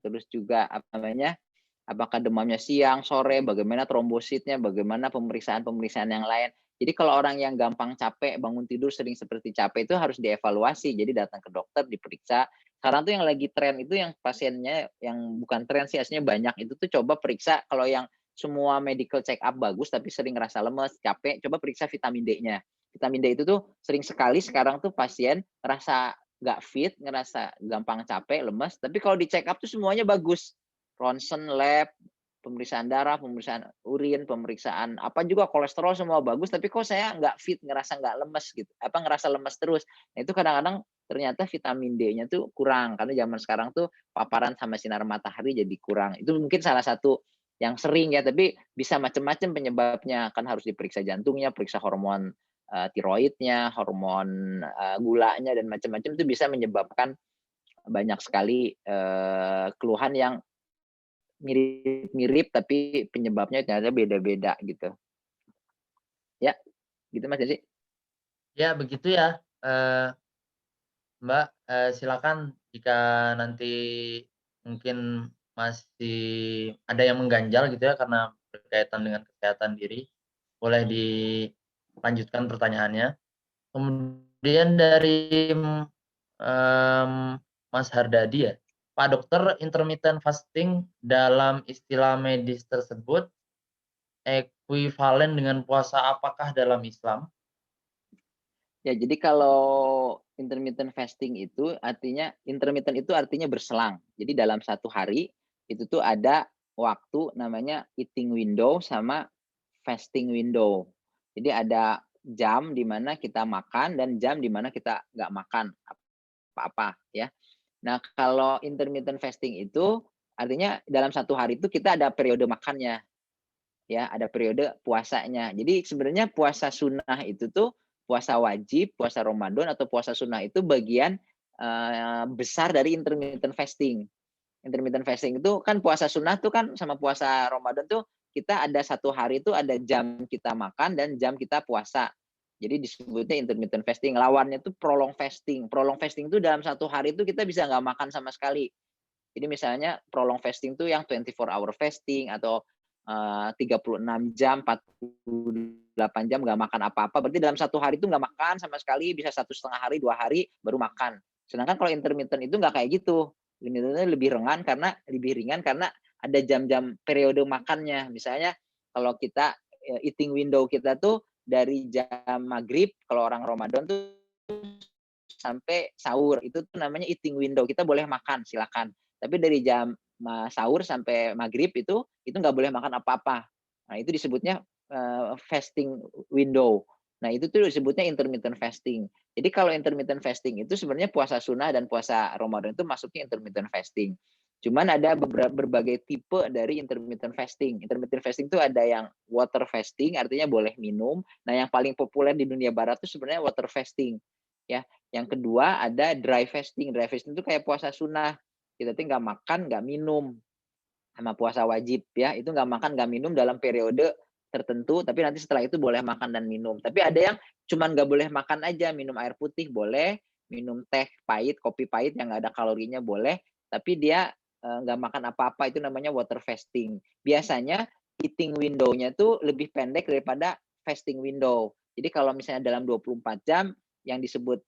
terus juga apa namanya, apakah demamnya siang, sore, bagaimana trombositnya, bagaimana pemeriksaan-pemeriksaan yang lain. Jadi kalau orang yang gampang capek, bangun tidur sering seperti capek itu harus dievaluasi. Jadi datang ke dokter, diperiksa. Sekarang tuh yang lagi tren itu yang pasiennya yang bukan tren sih, aslinya banyak itu tuh coba periksa kalau yang semua medical check up bagus tapi sering ngerasa lemes, capek, coba periksa vitamin D-nya. Vitamin D itu tuh sering sekali sekarang tuh pasien ngerasa nggak fit, ngerasa gampang capek, lemes, tapi kalau di check up tuh semuanya bagus. Ronsen lab, pemeriksaan darah, pemeriksaan urin, pemeriksaan apa juga kolesterol semua bagus, tapi kok saya nggak fit, ngerasa nggak lemes gitu, apa ngerasa lemes terus. Nah itu kadang-kadang ternyata vitamin D-nya tuh kurang, karena zaman sekarang tuh paparan sama sinar matahari jadi kurang. Itu mungkin salah satu yang sering ya, tapi bisa macam-macam penyebabnya. Kan harus diperiksa jantungnya, periksa hormon tiroidnya, hormon gulanya dan macam-macam itu bisa menyebabkan banyak sekali keluhan yang mirip-mirip tapi penyebabnya ternyata beda-beda gitu. Ya, gitu Mas Desi. Ya begitu ya, Mbak, silakan jika nanti mungkin masih ada yang mengganjal gitu ya karena berkaitan dengan kesehatan diri, boleh dilanjutkan pertanyaannya. Kemudian dari, Mas Hardadi ya, "Pak Dokter, intermittent fasting dalam istilah medis tersebut ekuivalen dengan puasa apakah dalam Islam?" Ya, jadi kalau intermittent fasting itu artinya berselang. Jadi dalam satu hari itu tuh ada waktu namanya eating window sama fasting window. Jadi ada jam di mana kita makan dan jam di mana kita nggak makan apa-apa ya. Nah, kalau intermittent fasting itu artinya dalam satu hari itu kita ada periode makannya, ya, ada periode puasanya. Jadi sebenarnya puasa sunnah itu tuh puasa wajib, puasa Ramadan atau puasa sunnah itu bagian besar dari intermittent fasting. Intermittent fasting itu kan puasa sunnah tuh kan sama puasa Ramadan tuh kita ada satu hari itu ada jam kita makan dan jam kita puasa. Jadi disebutnya intermittent fasting. Lawannya tuh prolong fasting. Prolong fasting itu dalam satu hari itu kita bisa nggak makan sama sekali. Jadi misalnya prolong fasting tuh yang 24 hour fasting atau 36 jam, 48 jam nggak makan apa-apa. Berarti dalam satu hari itu nggak makan sama sekali, bisa 1,5 hari, 2 hari baru makan. Sedangkan kalau intermittent itu nggak kayak gitu. Intermittent lebih ringan karena ada jam-jam periode makannya. Misalnya kalau kita eating window kita tuh dari jam maghrib kalau orang Ramadan tuh sampai sahur itu tuh namanya eating window kita boleh makan silakan tapi dari jam sahur sampai maghrib itu nggak boleh makan apa-apa. Nah itu disebutnya fasting window. Nah, itu tuh disebutnya intermittent fasting. Jadi kalau intermittent fasting itu sebenarnya puasa sunnah dan puasa Ramadan itu masuknya intermittent fasting. Cuman ada berbagai tipe dari intermittent fasting. Intermittent fasting itu ada yang water fasting, artinya boleh minum. Nah, yang paling populer di dunia barat itu sebenarnya water fasting. Ya, yang kedua ada dry fasting. Dry fasting itu kayak puasa sunnah. Kita tuh nggak makan, nggak minum, sama puasa wajib ya. Itu nggak makan, nggak minum dalam periode tertentu. Tapi nanti setelah itu boleh makan dan minum. Tapi ada yang cuman nggak boleh makan aja, minum air putih boleh, minum teh pahit, kopi pahit yang nggak ada kalorinya boleh. Tapi dia nggak makan apa-apa, itu namanya water fasting. Biasanya eating window-nya tuh lebih pendek daripada fasting window. Jadi kalau misalnya dalam 24 jam yang disebut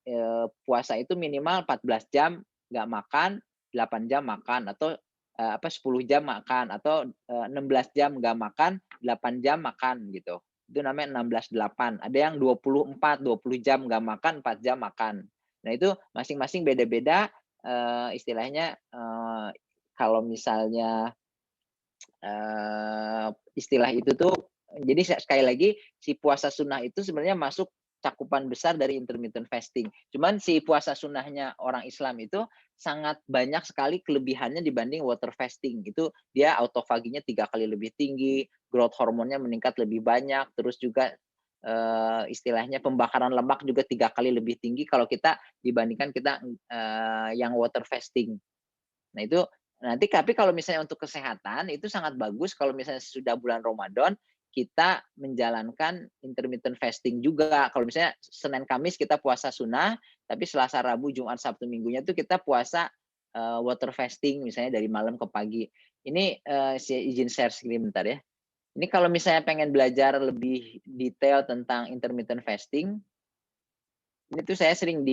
puasa itu minimal 14 jam nggak makan, 8 jam makan, atau 10 jam makan, atau 16 jam nggak makan, 8 jam makan gitu. Itu namanya 16-8. Ada yang 24, 20 jam nggak makan, 4 jam makan. Nah, itu masing-masing beda-beda istilahnya. Kalau misalnya istilah itu tuh, jadi sekali lagi si puasa sunnah itu sebenarnya masuk cakupan besar dari intermittent fasting. Cuman si puasa sunnahnya orang Islam itu sangat banyak sekali kelebihannya dibanding water fasting. Itu dia autofaginya 3 kali lebih tinggi, growth hormonnya meningkat lebih banyak, terus juga istilahnya pembakaran lemak juga 3 kali lebih tinggi kalau kita dibandingkan kita yang water fasting. Nah, itu nanti, tapi kalau misalnya untuk kesehatan itu sangat bagus kalau misalnya sudah bulan Ramadan kita menjalankan intermittent fasting juga. Kalau misalnya Senin Kamis kita puasa sunnah, tapi Selasa Rabu Jumat Sabtu Minggunya tuh kita puasa water fasting, misalnya dari malam ke pagi. Ini saya izin share screen bentar ya. Ini kalau misalnya pengen belajar lebih detail tentang intermittent fasting, ini tuh saya sering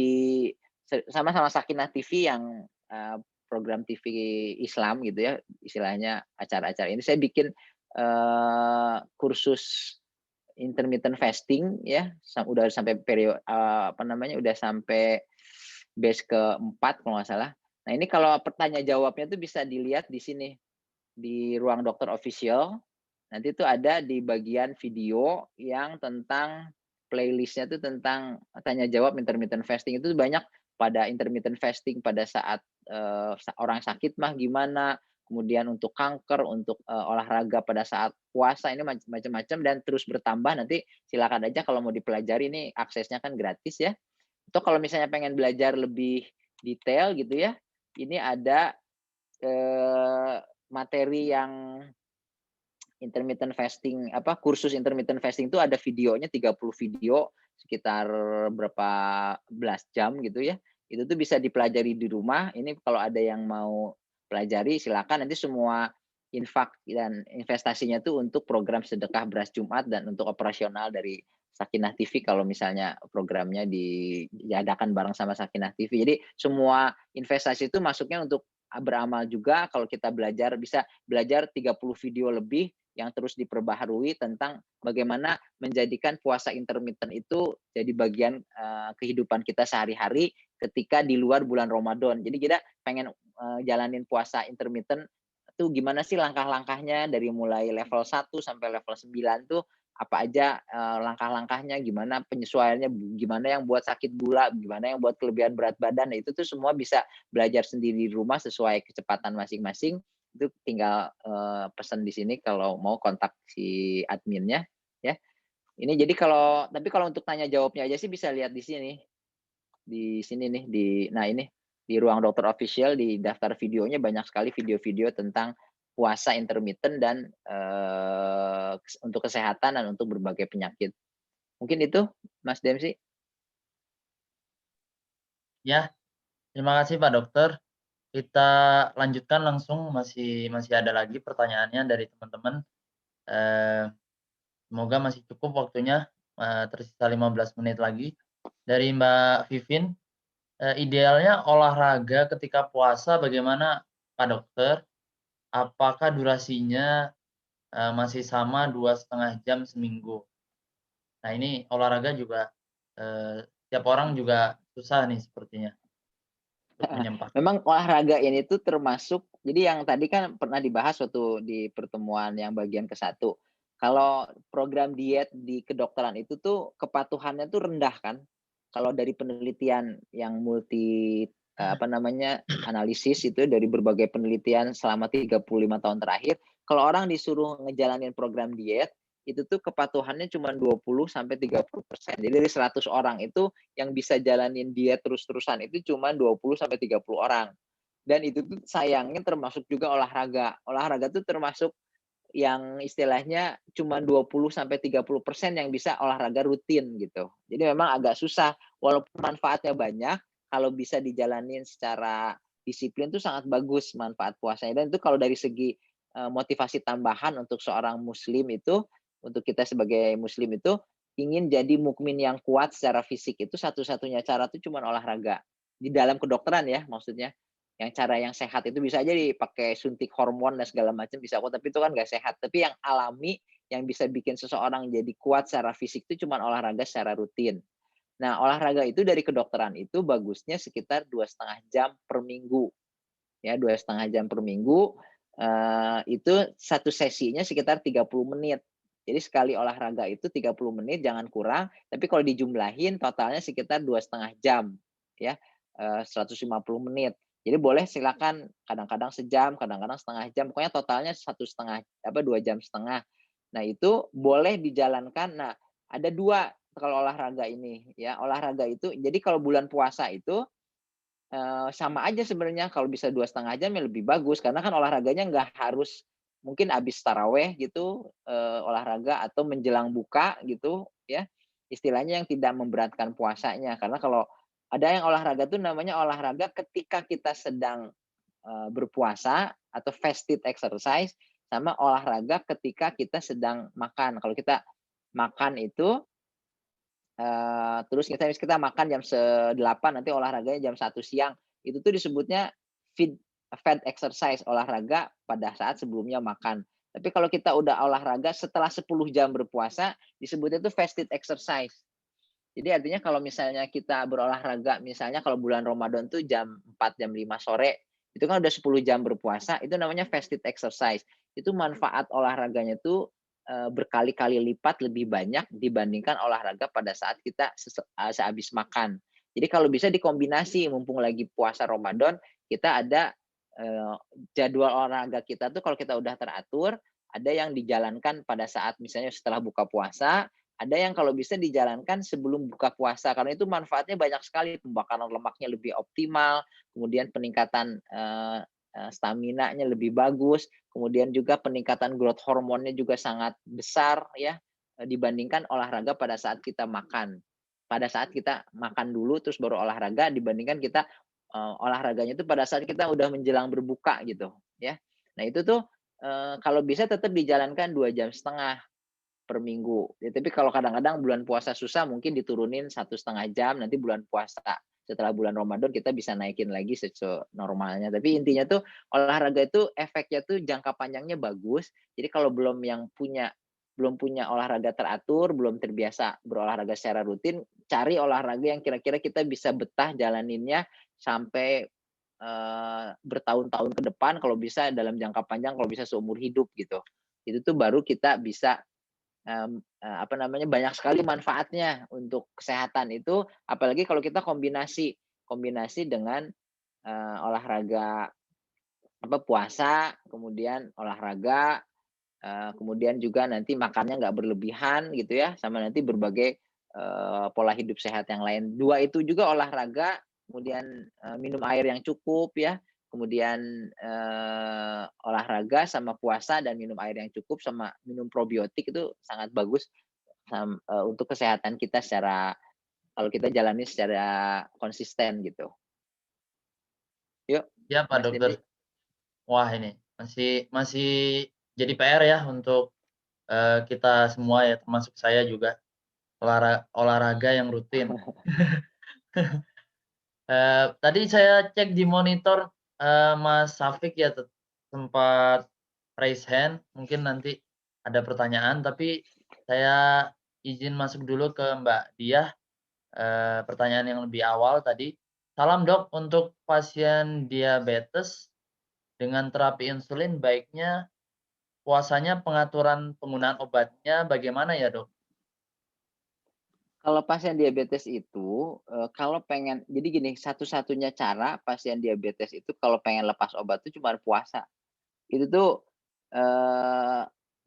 sama Sakinah TV yang program TV Islam gitu ya, istilahnya acara-acara ini saya bikin kursus intermittent fasting ya, udah sampai periode udah sampai batch ke-4 kalau nggak salah. Nah, ini kalau pertanyaan jawabnya tuh bisa dilihat di sini di Ruang Dokter Official. Nanti tuh ada di bagian video yang tentang playlistnya tuh tentang tanya jawab intermittent fasting. Itu banyak pada intermittent fasting pada saat orang sakit mah gimana, kemudian untuk kanker, untuk olahraga pada saat puasa, ini macam-macam dan terus bertambah. Nanti silakan aja kalau mau dipelajari, ini aksesnya kan gratis ya. Atau kalau misalnya pengen belajar lebih detail gitu ya, ini ada materi yang intermittent fasting, kursus intermittent fasting itu ada videonya 30 video sekitar berapa belas jam gitu ya. Itu tuh bisa dipelajari di rumah. Ini kalau ada yang mau pelajari silakan, nanti semua infak dan investasinya tuh untuk program sedekah beras Jumat dan untuk operasional dari Sakinah TV kalau misalnya programnya diadakan bareng sama Sakinah TV. Jadi semua investasi itu masuknya untuk beramal juga. Kalau kita belajar, bisa belajar 30 video lebih yang terus diperbaharui tentang bagaimana menjadikan puasa intermittent itu jadi bagian kehidupan kita sehari-hari ketika di luar bulan Ramadan. Jadi kita pengen jalanin puasa intermittent itu gimana sih langkah-langkahnya, dari mulai level 1 sampai level 9 tuh apa aja langkah-langkahnya, gimana penyesuaiannya, gimana yang buat sakit gula, gimana yang buat kelebihan berat badan. Nah, itu tuh semua bisa belajar sendiri di rumah sesuai kecepatan masing-masing. Itu tinggal pesan di sini kalau mau kontak si adminnya ya. Ini jadi tapi kalau untuk tanya jawabnya aja sih bisa lihat di sini. Di sini nih ini di Ruang Dokter Official, di daftar videonya banyak sekali video-video tentang puasa intermittent dan untuk kesehatan dan untuk berbagai penyakit. Mungkin itu Mas Demsi. Ya, terima kasih Pak Dokter. Kita lanjutkan langsung, masih ada lagi pertanyaannya dari teman-teman. Semoga masih cukup waktunya, tersisa 15 menit lagi. Dari Mbak Vivin, idealnya olahraga ketika puasa bagaimana Pak Dokter? Apakah durasinya masih sama 2,5 jam seminggu? Nah, ini olahraga juga tiap orang juga susah nih sepertinya untuk menyempatkan. Memang olahraga ini tuh termasuk, jadi yang tadi kan pernah dibahas waktu di pertemuan yang bagian ke-1. Kalau program diet di kedokteran itu tuh kepatuhannya tuh rendah kan. Kalau dari penelitian yang apa namanya, analisis itu dari berbagai penelitian selama 35 tahun terakhir, kalau orang disuruh ngejalanin program diet, itu tuh kepatuhannya cuma 20-30%. Jadi dari 100 orang itu yang bisa jalanin diet terus-terusan itu cuma 20-30 orang. Dan itu tuh sayangnya termasuk juga olahraga. Olahraga tuh termasuk yang istilahnya cuma 20-30% yang bisa olahraga rutin gitu. Jadi memang agak susah, walaupun manfaatnya banyak, kalau bisa dijalanin secara disiplin tuh sangat bagus manfaat puasanya. Dan itu kalau dari segi motivasi tambahan untuk seorang muslim itu, untuk kita sebagai muslim itu, ingin jadi mukmin yang kuat secara fisik itu satu-satunya cara tuh cuma olahraga. Di dalam kedokteran ya maksudnya. Yang cara yang sehat itu bisa aja dipakai suntik hormon dan segala macam bisa kok, tapi itu kan nggak sehat. Tapi yang alami, yang bisa bikin seseorang jadi kuat secara fisik itu cuma olahraga secara rutin. Nah, olahraga itu dari kedokteran itu bagusnya sekitar 2,5 jam per minggu. Ya, 2,5 jam per minggu, itu satu sesinya sekitar 30 menit. Jadi sekali olahraga itu 30 menit, jangan kurang, tapi kalau dijumlahin totalnya sekitar 2,5 jam, ya, 150 menit. Jadi boleh silakan kadang-kadang sejam, kadang-kadang setengah jam, pokoknya totalnya 2 jam setengah. Nah, itu boleh dijalankan. Nah, ada 2 kalau olahraga ini, ya. Olahraga itu jadi kalau bulan puasa itu, sama aja sebenarnya kalau bisa 2,5 jam ya lebih bagus, karena kan olahraganya nggak harus mungkin habis taraweh gitu, olahraga atau menjelang buka gitu ya, istilahnya yang tidak memberatkan puasanya. Karena kalau ada yang olahraga tuh namanya olahraga ketika kita sedang, berpuasa atau fasted exercise, sama olahraga ketika kita sedang makan. Kalau kita makan itu, terus kita makan jam 8 nanti olahraganya jam 1 siang, itu tuh disebutnya feed fed exercise, olahraga pada saat sebelumnya makan. Tapi kalau kita udah olahraga setelah 10 jam berpuasa, disebutnya itu fasted exercise. Jadi artinya kalau misalnya kita berolahraga, misalnya kalau bulan Ramadan tuh jam 4, jam 5 sore, itu kan udah 10 jam berpuasa, itu namanya fasted exercise. Itu manfaat olahraganya tuh berkali-kali lipat lebih banyak dibandingkan olahraga pada saat kita sehabis makan. Jadi kalau bisa dikombinasi, mumpung lagi puasa Ramadan, kita ada jadwal olahraga kita tuh kalau kita udah teratur, ada yang dijalankan pada saat misalnya setelah buka puasa, ada yang kalau bisa dijalankan sebelum buka puasa, karena itu manfaatnya banyak sekali, pembakaran lemaknya lebih optimal, kemudian peningkatan, staminanya lebih bagus, kemudian juga peningkatan growth hormonnya juga sangat besar ya, dibandingkan olahraga pada saat kita makan. Pada saat kita makan dulu terus baru olahraga dibandingkan kita, olahraganya itu pada saat kita udah menjelang berbuka gitu ya. Nah itu tuh, kalau bisa tetap dijalankan 2,5 jam per minggu. Ya, tapi kalau kadang-kadang bulan puasa susah mungkin diturunin 1,5 jam, nanti bulan puasa setelah bulan Ramadan kita bisa naikin lagi normalnya. Tapi intinya tuh olahraga itu efeknya tuh jangka panjangnya bagus. Jadi kalau belum punya olahraga teratur, belum terbiasa berolahraga secara rutin, cari olahraga yang kira-kira kita bisa betah jalaninnya sampai bertahun-tahun ke depan, kalau bisa dalam jangka panjang, kalau bisa seumur hidup gitu. Itu tuh baru kita bisa apa namanya, banyak sekali manfaatnya untuk kesehatan itu, apalagi kalau kita kombinasi dengan, olahraga puasa, kemudian olahraga, kemudian juga nanti makannya nggak berlebihan gitu ya, sama nanti berbagai, pola hidup sehat yang lain. 2 itu juga olahraga, kemudian, minum air yang cukup ya, kemudian, olahraga sama puasa dan minum air yang cukup, sama minum probiotik itu sangat bagus, untuk kesehatan kita kalau kita jalani secara konsisten gitu. Yuk, Ya Pak Mas Dokter. Dendi. Wah ini masih masih jadi PR ya untuk, kita semua ya, termasuk saya juga, olahraga yang rutin. Tadi saya cek di monitor, Mas Safik ya sempat raise hand, mungkin nanti ada pertanyaan, tapi saya izin masuk dulu ke Mbak Diah, pertanyaan yang lebih awal tadi. Salam Dok, untuk pasien diabetes dengan terapi insulin baiknya puasanya pengaturan penggunaan obatnya bagaimana ya, Dok? Kalau pasien diabetes itu, kalau pengen jadi gini, satu-satunya cara pasien diabetes itu kalau pengen lepas obat itu cuma puasa. Itu tuh,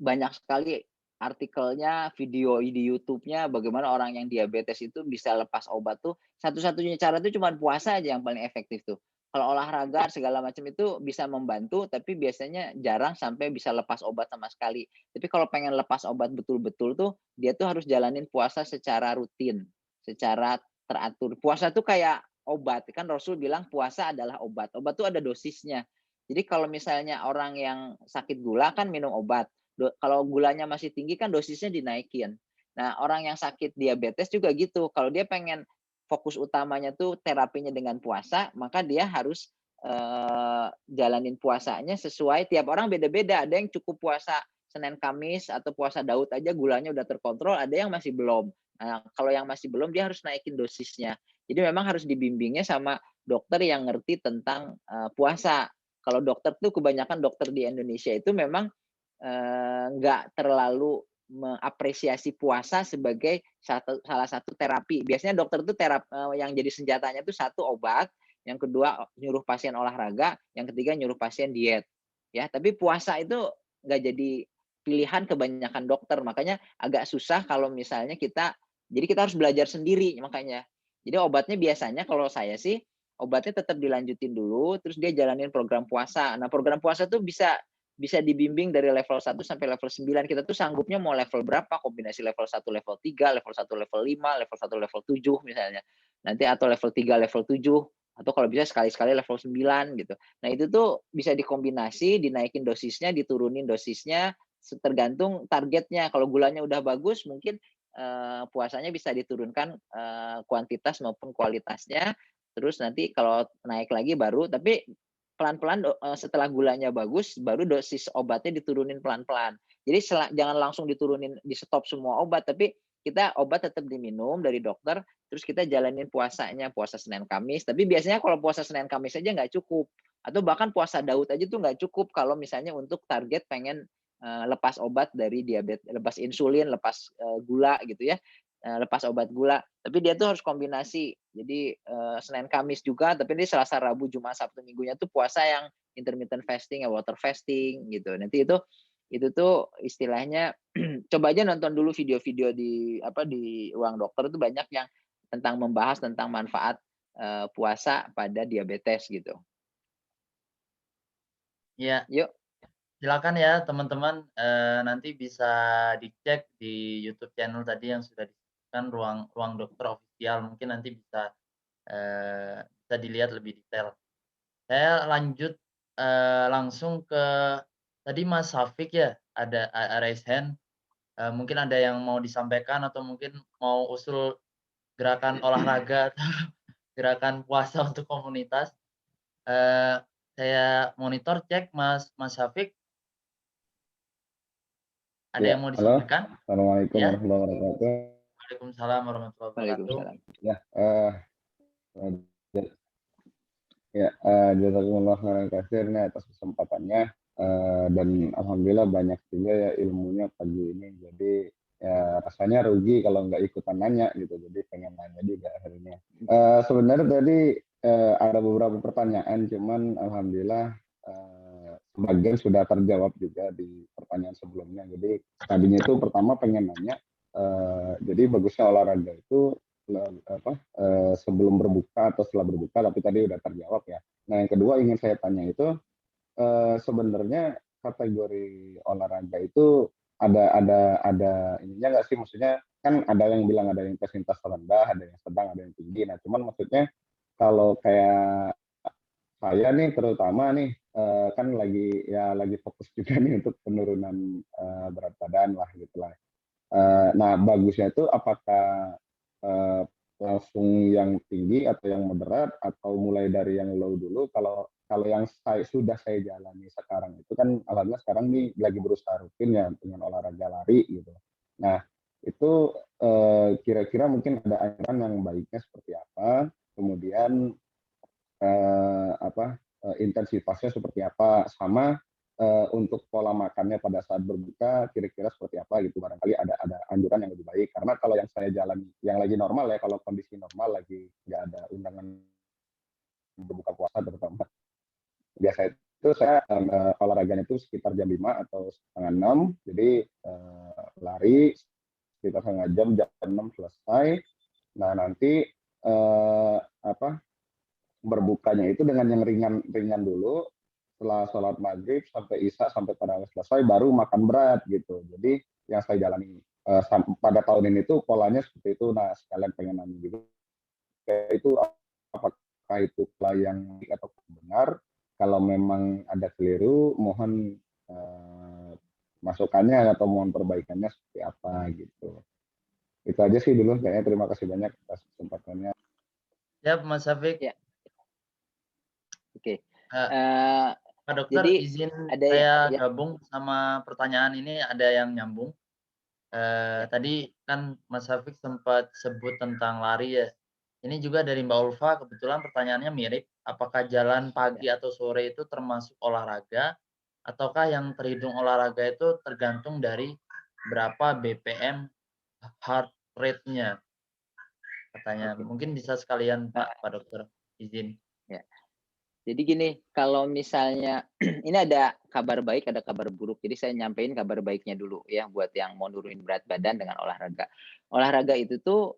banyak sekali artikelnya, video di YouTube-nya bagaimana orang yang diabetes itu bisa lepas obat tuh, satu-satunya cara tuh cuman puasa aja yang paling efektif tuh. Kalau olahraga segala macam itu bisa membantu, tapi biasanya jarang sampai bisa lepas obat sama sekali. Tapi kalau pengen lepas obat betul-betul tuh, dia tuh harus jalanin puasa secara rutin, secara teratur. Puasa tuh kayak obat, kan Rasul bilang puasa adalah obat. Obat tuh ada dosisnya. Jadi kalau misalnya orang yang sakit gula kan minum obat, kalau gulanya masih tinggi kan dosisnya dinaikin. Nah, orang yang sakit diabetes juga gitu, kalau dia pengen fokus utamanya tuh terapinya dengan puasa, maka dia harus, jalanin puasanya sesuai tiap orang beda-beda, ada yang cukup puasa Senin, Kamis, atau puasa Daud aja gulanya udah terkontrol, ada yang masih belum. Nah, kalau yang masih belum dia harus naikin dosisnya. Jadi memang harus dibimbingnya sama dokter yang ngerti tentang, puasa. Kalau dokter tuh kebanyakan dokter di Indonesia itu memang, nggak terlalu mengapresiasi puasa sebagai salah satu terapi. Biasanya dokter tuh yang jadi senjatanya tuh satu obat, yang kedua nyuruh pasien olahraga, yang ketiga nyuruh pasien diet, ya. Tapi puasa itu nggak jadi pilihan kebanyakan dokter, makanya agak susah kalau misalnya kita harus belajar sendiri makanya. Jadi obatnya biasanya kalau saya sih obatnya tetap dilanjutin dulu, terus dia jalanin program puasa. Nah, program puasa tuh bisa bisa dibimbing dari level 1 sampai level 9. Kita tuh sanggupnya mau level berapa, kombinasi level 1 level 3 level 1 level 5 level 1 level 7 misalnya. Nanti atau level 3 level 7 atau kalau bisa sekali-sekali level 9 gitu. Nah, itu tuh bisa dikombinasi, dinaikin dosisnya, diturunin dosisnya, tergantung targetnya. Kalau gulanya udah bagus mungkin, puasanya bisa diturunkan, kuantitas maupun kualitasnya. Terus nanti kalau naik lagi baru tapi pelan-pelan setelah gulanya bagus, baru dosis obatnya diturunin pelan-pelan. Jadi jangan langsung diturunin, di-stop semua obat, tapi kita obat tetap diminum dari dokter, terus kita jalanin puasanya, puasa Senin Kamis. Tapi biasanya kalau puasa Senin Kamis aja nggak cukup, atau bahkan puasa Daud aja tuh nggak cukup kalau misalnya untuk target pengen, lepas obat dari diabetes, lepas insulin, lepas, gula gitu ya. Lepas obat gula, tapi dia tuh harus kombinasi. Jadi, Senin Kamis juga, tapi ini Selasa, Rabu, Jumat, Sabtu, Minggunya tuh puasa yang intermittent fasting ya, water fasting gitu. Nanti itu tuh istilahnya coba aja nonton dulu video-video di ruang dokter itu banyak yang membahas tentang manfaat, puasa pada diabetes gitu. Iya, Yuk, silakan ya teman-teman, nanti bisa dicek di YouTube channel tadi yang sudah disebutkan Ruang Ruang Dokter Official, mungkin nanti bisa dilihat lebih detail. Saya lanjut, langsung ke tadi Mas Hafik ya, ada raise hand, mungkin ada yang mau disampaikan atau mungkin mau usul gerakan olahraga atau gerakan puasa untuk komunitas. Eee, saya monitor cek Mas Hafik, ada Ya, yang mau halo. disampaikan? Assalamualaikum Ya? warahmatullahi wabarakatuh. Waalaikumsalam warahmatullahi wabarakatuh. waalaikumsalam. Ya, ja ya, jazakumullah khairan katsir nih atas kesempatannya, dan alhamdulillah banyak juga ya ilmunya pagi ini. Jadi, ya rasanya rugi kalau nggak ikutan nanya gitu, jadi pengen nanya juga akhirnya. Sebenarnya tadi, ada beberapa pertanyaan, cuman alhamdulillah, sebagian sudah terjawab juga di pertanyaan sebelumnya. Jadi tadinya itu pertama pengen nanya, jadi bagusnya olahraga itu sebelum berbuka atau setelah berbuka, tapi tadi udah terjawab ya. Nah, yang kedua ingin saya tanya itu, sebenarnya kategori olahraga itu ada ininya nggak sih? Maksudnya kan ada yang bilang ada intensitas rendah, ada yang sedang, ada yang tinggi. Nah, cuman maksudnya kalau kayak saya nih terutama nih, kan lagi fokus juga nih untuk penurunan, berat badan lah gitulah. Nah, bagusnya itu apakah, eee, langsung yang tinggi atau yang moderat atau mulai dari yang low dulu? Kalau kalau yang sudah saya jalani sekarang itu kan alhamdulillah sekarang nih lagi berusaha rutin ya dengan olahraga lari gitu. Nah, itu, kira-kira mungkin ada anjuran yang baiknya seperti apa? Kemudian, intensitasnya seperti apa? Sama untuk pola makannya pada saat berbuka kira-kira seperti apa gitu, barangkali ada anjuran yang lebih baik. Karena kalau yang saya jalani yang lagi normal ya, kalau kondisi normal lagi nggak ada undangan berbuka puasa terutama, biasa itu saya olahraganya itu sekitar jam 5 atau setengah 6, jadi lari sekitar setengah jam, jam 6 selesai. Nah nanti berbukanya itu dengan yang ringan dulu, setelah sholat maghrib sampai isya sampai pada selesai baru makan berat gitu. Jadi yang saya jalani pada tahun ini tuh polanya seperti itu. Nah sekalian pengen nanya juga itu apakah itu pola yang atau benar. Kalau memang ada keliru, mohon masukannya atau mohon perbaikannya seperti apa gitu. Itu aja sih dulu kayaknya. Terima kasih banyak atas kesempatannya. Ya, Mas Syafiq. Ya. Oke. Pak Dokter, Jadi izin ada saya ya. gabung sama pertanyaan ini, ada yang nyambung. Tadi kan Mas Syafiq sempat sebut tentang lari ya. Ini juga dari Mbak Ulfa, kebetulan pertanyaannya mirip. Apakah jalan pagi atau sore itu termasuk olahraga? Ataukah yang terhitung olahraga itu tergantung dari berapa BPM heart rate-nya? Katanya. Oke. Mungkin bisa sekalian Pak Dokter, izin. Ya. Jadi gini, kalau misalnya ini ada kabar baik, ada kabar buruk. Jadi saya nyampein kabar baiknya dulu ya buat yang mau nurunin berat badan dengan olahraga. Olahraga itu tuh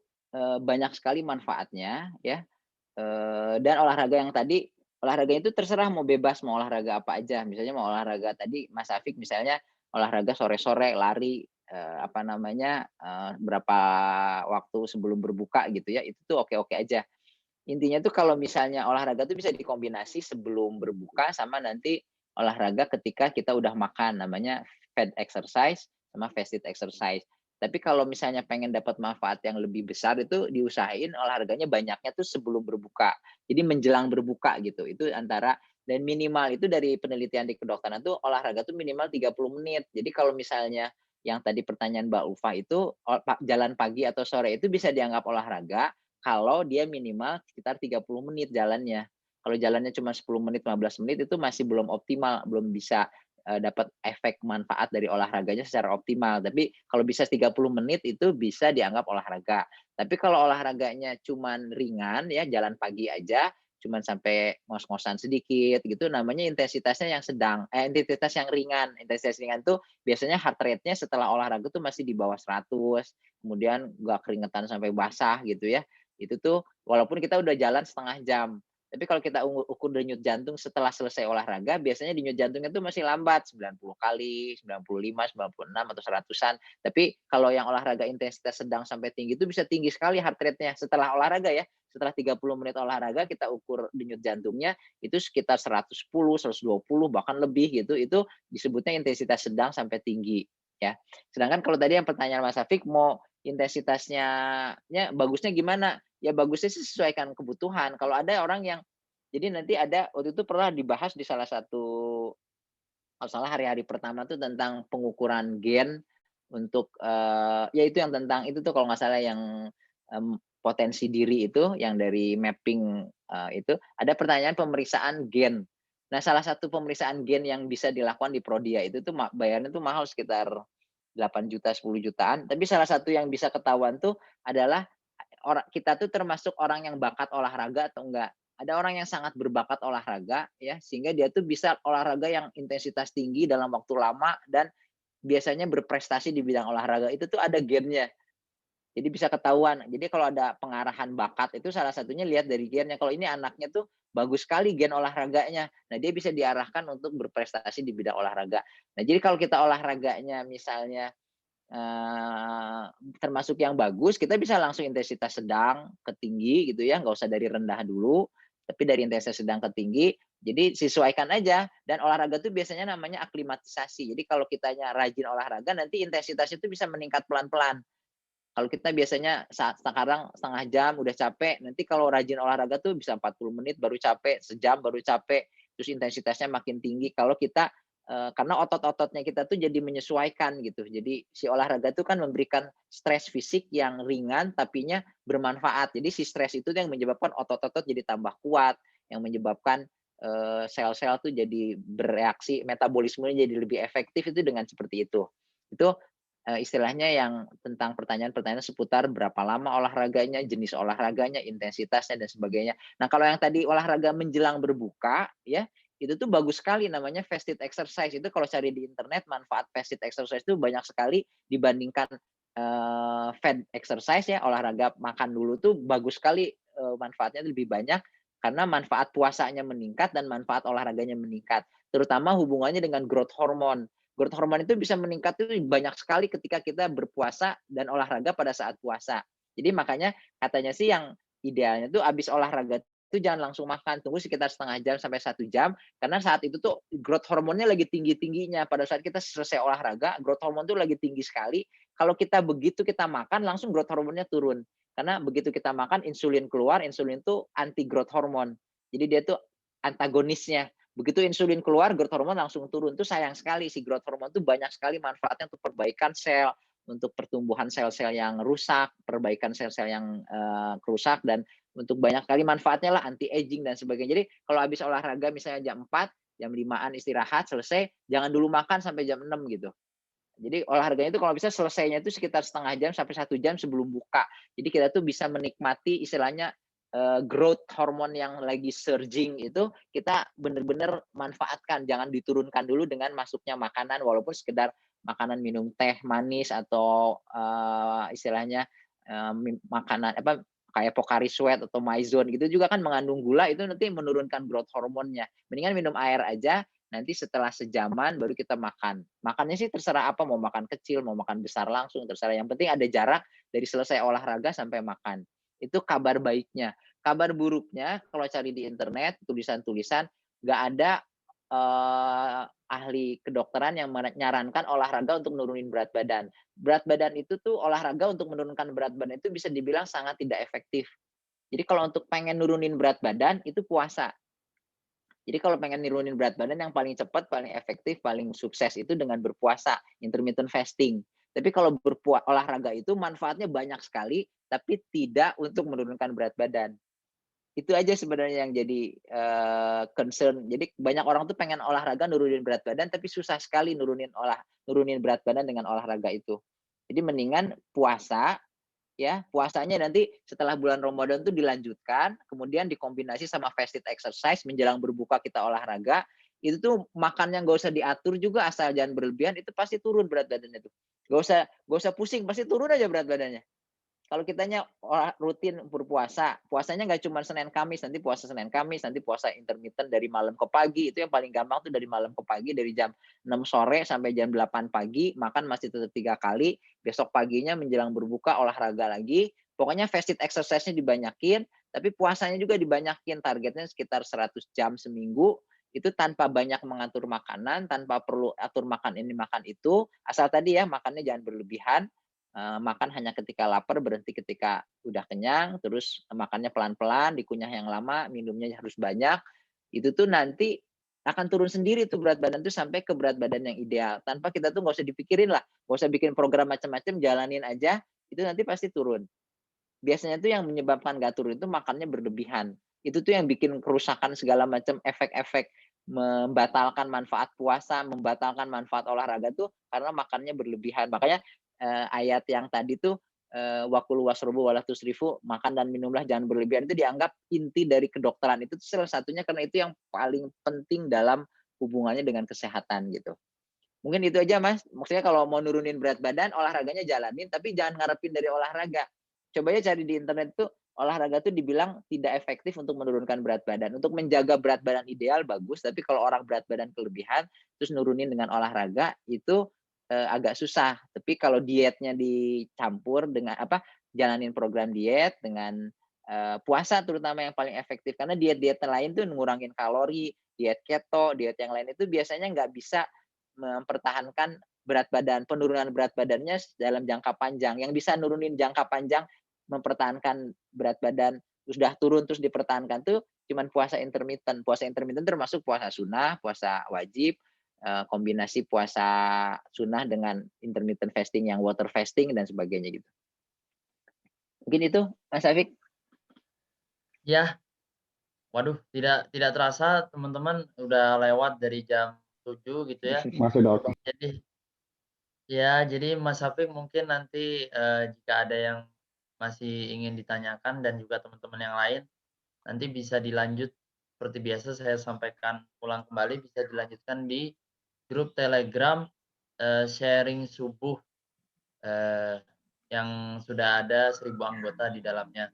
banyak sekali manfaatnya ya. Dan olahraga yang tadi, olahraga itu terserah mau bebas mau olahraga apa aja. Misalnya mau olahraga tadi Mas Afik misalnya olahraga sore-sore lari berapa waktu sebelum berbuka gitu ya. Itu tuh oke-oke aja. Intinya tuh kalau misalnya olahraga tuh bisa dikombinasi sebelum berbuka sama nanti olahraga ketika kita udah makan, namanya fed exercise sama fasted exercise. Tapi kalau misalnya pengen dapat manfaat yang lebih besar itu diusahain olahraganya banyaknya tuh sebelum berbuka. Jadi menjelang berbuka gitu. Itu antara dan minimal itu dari penelitian di kedokteran tuh olahraga tuh minimal 30 menit. Jadi kalau misalnya yang tadi pertanyaan Mbak Ulfa itu jalan pagi atau sore itu bisa dianggap olahraga kalau dia minimal sekitar 30 menit jalannya. Kalau jalannya cuma 10 menit, 15 menit itu masih belum optimal, belum bisa dapat efek manfaat dari olahraganya secara optimal. Tapi kalau bisa 30 menit itu bisa dianggap olahraga. Tapi kalau olahraganya cuma ringan ya, jalan pagi aja, cuma sampai ngos-ngosan sedikit gitu, namanya intensitasnya yang sedang, intensitas yang ringan. Intensitas ringan tuh biasanya heart rate-nya setelah olahraga tuh masih di bawah 100, kemudian nggak keringetan sampai basah gitu ya. Itu tuh walaupun kita udah jalan setengah jam. Tapi kalau kita ukur denyut jantung setelah selesai olahraga, biasanya denyut jantungnya tuh masih lambat, 90 kali, 95, 96 atau 100-an. Tapi kalau yang olahraga intensitas sedang sampai tinggi itu bisa tinggi sekali heart rate-nya setelah olahraga ya. Setelah 30 menit olahraga kita ukur denyut jantungnya itu sekitar 110, 120 bahkan lebih gitu. Itu disebutnya intensitas sedang sampai tinggi ya. Sedangkan kalau tadi yang pertanyaan Mas Afik mau intensitasnya bagusnya gimana? Ya bagusnya sih sesuaikan kebutuhan. Kalau ada orang yang jadi nanti ada waktu itu pernah dibahas di salah satu kalau salah hari-hari pertama tuh tentang pengukuran gen untuk ya itu yang tentang itu tuh kalau nggak salah yang potensi diri itu yang dari mapping itu ada pertanyaan pemeriksaan gen. Nah, salah satu pemeriksaan gen yang bisa dilakukan di Prodia itu tuh bayarnya tuh mahal sekitar 8 juta, 10 jutaan. Tapi salah satu yang bisa ketahuan tuh adalah kita tuh termasuk orang yang bakat olahraga atau enggak. Ada orang yang sangat berbakat olahraga ya, sehingga dia tuh bisa olahraga yang intensitas tinggi dalam waktu lama dan biasanya berprestasi di bidang olahraga itu tuh ada gennya. Jadi bisa ketahuan. Jadi kalau ada pengarahan bakat itu salah satunya lihat dari gennya. Kalau ini anaknya tuh bagus sekali gen olahraganya. Nah, dia bisa diarahkan untuk berprestasi di bidang olahraga. Nah, jadi kalau kita olahraganya misalnya termasuk yang bagus, kita bisa langsung intensitas sedang ke tinggi gitu ya, nggak usah dari rendah dulu, tapi dari intensitas sedang ke tinggi. Jadi sesuaikan aja. Dan olahraga tuh biasanya namanya aklimatisasi. Jadi kalau kitanya rajin olahraga, nanti intensitasnya itu bisa meningkat pelan-pelan. Kalau kita biasanya saat sekarang setengah jam udah capek, nanti kalau rajin olahraga tuh bisa 40 menit baru capek, sejam baru capek, terus intensitasnya makin tinggi. Kalau kita karena otot-ototnya kita tuh jadi menyesuaikan gitu. Jadi si olahraga tuh kan memberikan stres fisik yang ringan tapinya bermanfaat. Jadi si stres itu yang menyebabkan otot-otot jadi tambah kuat, yang menyebabkan sel-sel tuh jadi bereaksi, metabolismenya jadi lebih efektif itu dengan seperti itu. Itu istilahnya yang tentang pertanyaan-pertanyaan seputar berapa lama olahraganya, jenis olahraganya, intensitasnya dan sebagainya. Nah, kalau yang tadi olahraga menjelang berbuka ya, itu tuh bagus sekali namanya fasted exercise. Itu kalau cari di internet manfaat fasted exercise itu banyak sekali dibandingkan fed exercise ya, olahraga makan dulu tuh bagus sekali, manfaatnya lebih banyak karena manfaat puasanya meningkat dan manfaat olahraganya meningkat. Terutama hubungannya dengan growth hormone. Growth hormone itu bisa meningkat itu banyak sekali ketika kita berpuasa dan olahraga pada saat puasa. Jadi makanya katanya sih yang idealnya tuh habis olahraga itu jangan langsung makan, tunggu sekitar setengah jam sampai 1 jam, karena saat itu tuh growth hormonnya lagi tinggi-tingginya. Pada saat kita selesai olahraga, growth hormone tuh lagi tinggi sekali. Kalau kita begitu kita makan, langsung growth hormonnya turun. Karena begitu kita makan, insulin keluar, insulin itu anti growth hormone. Jadi dia tuh antagonisnya. Begitu insulin keluar, growth hormone langsung turun. Itu sayang sekali, si growth hormone itu banyak sekali manfaatnya untuk perbaikan sel, untuk pertumbuhan sel-sel yang rusak, perbaikan sel-sel yang rusak, dan untuk banyak sekali manfaatnya lah, anti aging dan sebagainya. Jadi kalau habis olahraga misalnya jam 4, jam 5-an istirahat, selesai, jangan dulu makan sampai jam 6 gitu. Jadi olahraganya itu kalau bisa selesainya itu sekitar setengah jam sampai 1 jam sebelum buka. Jadi kita tuh bisa menikmati istilahnya growth hormone yang lagi surging itu kita benar-benar manfaatkan. Jangan diturunkan dulu dengan masuknya makanan walaupun sekedar makanan minum teh manis atau istilahnya makanan apa kayak Pocari Sweat atau Maizone gitu juga kan mengandung gula, itu nanti menurunkan growth hormonnya. Mendingan minum air aja. Nanti setelah sejaman baru kita makan. Makannya sih terserah apa, mau makan kecil, mau makan besar langsung, terserah. Yang penting ada jarak dari selesai olahraga sampai makan. Itu kabar baiknya. Kabar buruknya, kalau cari di internet, tulisan-tulisan, nggak ada ahli kedokteran yang menyarankan olahraga untuk menurunin berat badan. Berat badan itu tuh olahraga untuk menurunkan berat badan itu bisa dibilang sangat tidak efektif. Jadi kalau untuk pengen nurunin berat badan, itu puasa. Jadi kalau pengen nurunin berat badan yang paling cepat, paling efektif, paling sukses itu dengan berpuasa, intermittent fasting. Tapi kalau olahraga itu manfaatnya banyak sekali, tapi tidak untuk menurunkan berat badan. Itu aja sebenarnya yang jadi concern. Jadi banyak orang tuh pengen olahraga nurunin berat badan, tapi susah sekali nurunin berat badan dengan olahraga itu. Jadi mendingan puasa, ya, puasanya nanti setelah bulan Ramadan tuh dilanjutkan, kemudian dikombinasi sama fasted exercise, menjelang berbuka kita olahraga, itu tuh makannya nggak usah diatur juga, asal jangan berlebihan, itu pasti turun berat badannya tuh. Nggak usah pusing, pasti turun aja berat badannya. Kalau kitanya rutin berpuasa, puasanya nggak cuma Senin Kamis, nanti puasa Senin Kamis, nanti puasa intermittent dari malam ke pagi, itu yang paling gampang tuh dari malam ke pagi, dari jam 6 sore sampai jam 8 pagi, makan masih tetap 3 kali, besok paginya menjelang berbuka olahraga lagi, pokoknya fasted exercise-nya dibanyakin, tapi puasanya juga dibanyakin, targetnya sekitar 100 jam seminggu, itu tanpa banyak mengatur makanan, tanpa perlu atur makan ini, makan itu, asal tadi ya makannya jangan berlebihan, makan hanya ketika lapar, berhenti ketika udah kenyang, terus makannya pelan-pelan, dikunyah yang lama, minumnya harus banyak. Itu tuh nanti akan turun sendiri tuh berat badan tuh sampai ke berat badan yang ideal. Tanpa kita tuh nggak usah dipikirin lah, nggak usah bikin program macam-macam, jalanin aja, itu nanti pasti turun. Biasanya tuh yang menyebabkan nggak turun itu makannya berlebihan. Itu tuh yang bikin kerusakan segala macam efek-efek, membatalkan manfaat puasa, membatalkan manfaat olahraga tuh karena makannya berlebihan. Makanya ayat yang tadi tuh wakul wasrobu wala tusrifu, makan dan minumlah jangan berlebihan, itu dianggap inti dari kedokteran. Itu salah satunya karena itu yang paling penting dalam hubungannya dengan kesehatan gitu. Mungkin itu aja Mas. Maksudnya kalau mau nurunin berat badan, olahraganya jalanin, tapi jangan ngarepin dari olahraga. Coba aja cari di internet tuh, olahraga tuh dibilang tidak efektif untuk menurunkan berat badan. Untuk menjaga berat badan ideal bagus, tapi kalau orang berat badan kelebihan, terus nurunin dengan olahraga, itu agak susah. Tapi kalau dietnya dicampur dengan jalanin program diet dengan puasa terutama yang paling efektif. Karena diet-diet lain tuh ngurangin kalori, diet keto, diet yang lain itu biasanya nggak bisa mempertahankan berat badan, penurunan berat badannya dalam jangka panjang. Yang bisa nurunin jangka panjang, mempertahankan berat badan, terus udah turun terus dipertahankan tuh cuman puasa intermittent. Puasa intermittent termasuk puasa sunnah, puasa wajib, kombinasi puasa sunnah dengan intermittent fasting yang water fasting dan sebagainya gitu. Mungkin itu Mas Afik. Ya, Waduh, tidak terasa teman-teman udah lewat dari jam 7 gitu ya. Masih ada waktu. Jadi ya, jadi Mas Hafik mungkin nanti, jika ada yang masih ingin ditanyakan dan juga teman-teman yang lain, nanti bisa dilanjut seperti biasa saya sampaikan ulang kembali, bisa dilanjutkan di grup Telegram, sharing subuh, eee, yang sudah ada 1.000 anggota di dalamnya.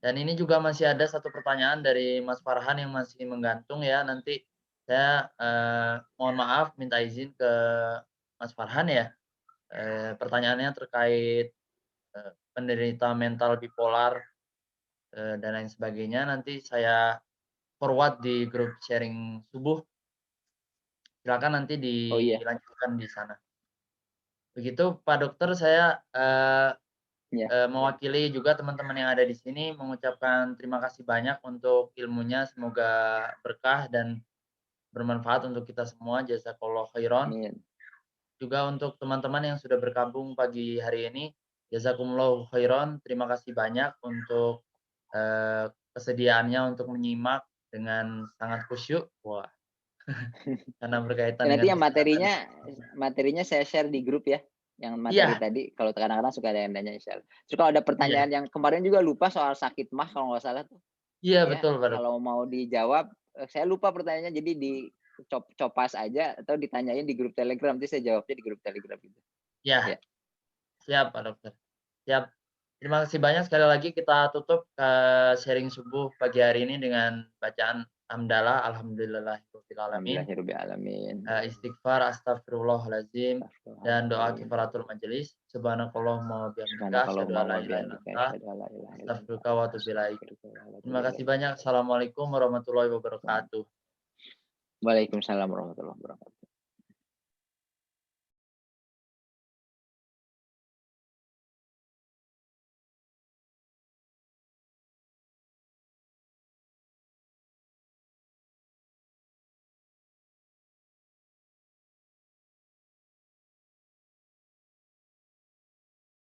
Dan ini juga masih ada satu pertanyaan dari Mas Farhan yang masih menggantung ya, nanti saya, mohon maaf minta izin ke Mas Farhan ya, pertanyaannya terkait, penderita mental bipolar, dan lain sebagainya, nanti saya forward di grup sharing subuh, silakan nanti Oh iya, dilanjutkan di sana. Begitu Pak Dokter, saya, ya. mewakili juga teman-teman yang ada di sini mengucapkan terima kasih banyak untuk ilmunya, semoga berkah dan bermanfaat untuk kita semua, jazakallahu khairan. Amin. Juga untuk teman-teman yang sudah bergabung pagi hari ini, jazakumullahu khairan, terima kasih banyak untuk, kesediaannya untuk menyimak dengan sangat khusyuk. Wah, karena berkaitan Nanti dengan yang kesehatan. materinya saya share di grup ya. Yang materi Iya, tadi, kalau kadang-kadang suka ada yang nanya share. Terus kalau ada iya, pertanyaan yang kemarin juga lupa soal sakit mah kalau nggak salah tuh. iya Ya, betul Pak Dok. kalau mau dijawab, saya lupa pertanyaannya jadi copas aja atau ditanyain di grup Telegram, nanti saya jawabnya di grup Telegram gitu. Iya, Ya, siap Pak Dokter, siap. Terima kasih banyak sekali lagi kita tutup, sharing subuh pagi hari ini dengan bacaan hamdalah, alhamdulillahirabbil alamin. alhamdulillahirabbil alamin. Istighfar, astagfirullahaladzim, dan doa Astagfirullahaladzim. kifaratul majelis. Subhanakallahumma wa bihamdika, asyhadu Subhanakallahumma an la wa ilaha illa bihamdika anta, asyhadu an la ilaha illa anta astaghfiruka wa atubu ilaik. astaghfiruka wa atubu Terima kasih ilaik. banyak. Assalamualaikum warahmatullahi wabarakatuh. Waalaikumsalam warahmatullahi wabarakatuh.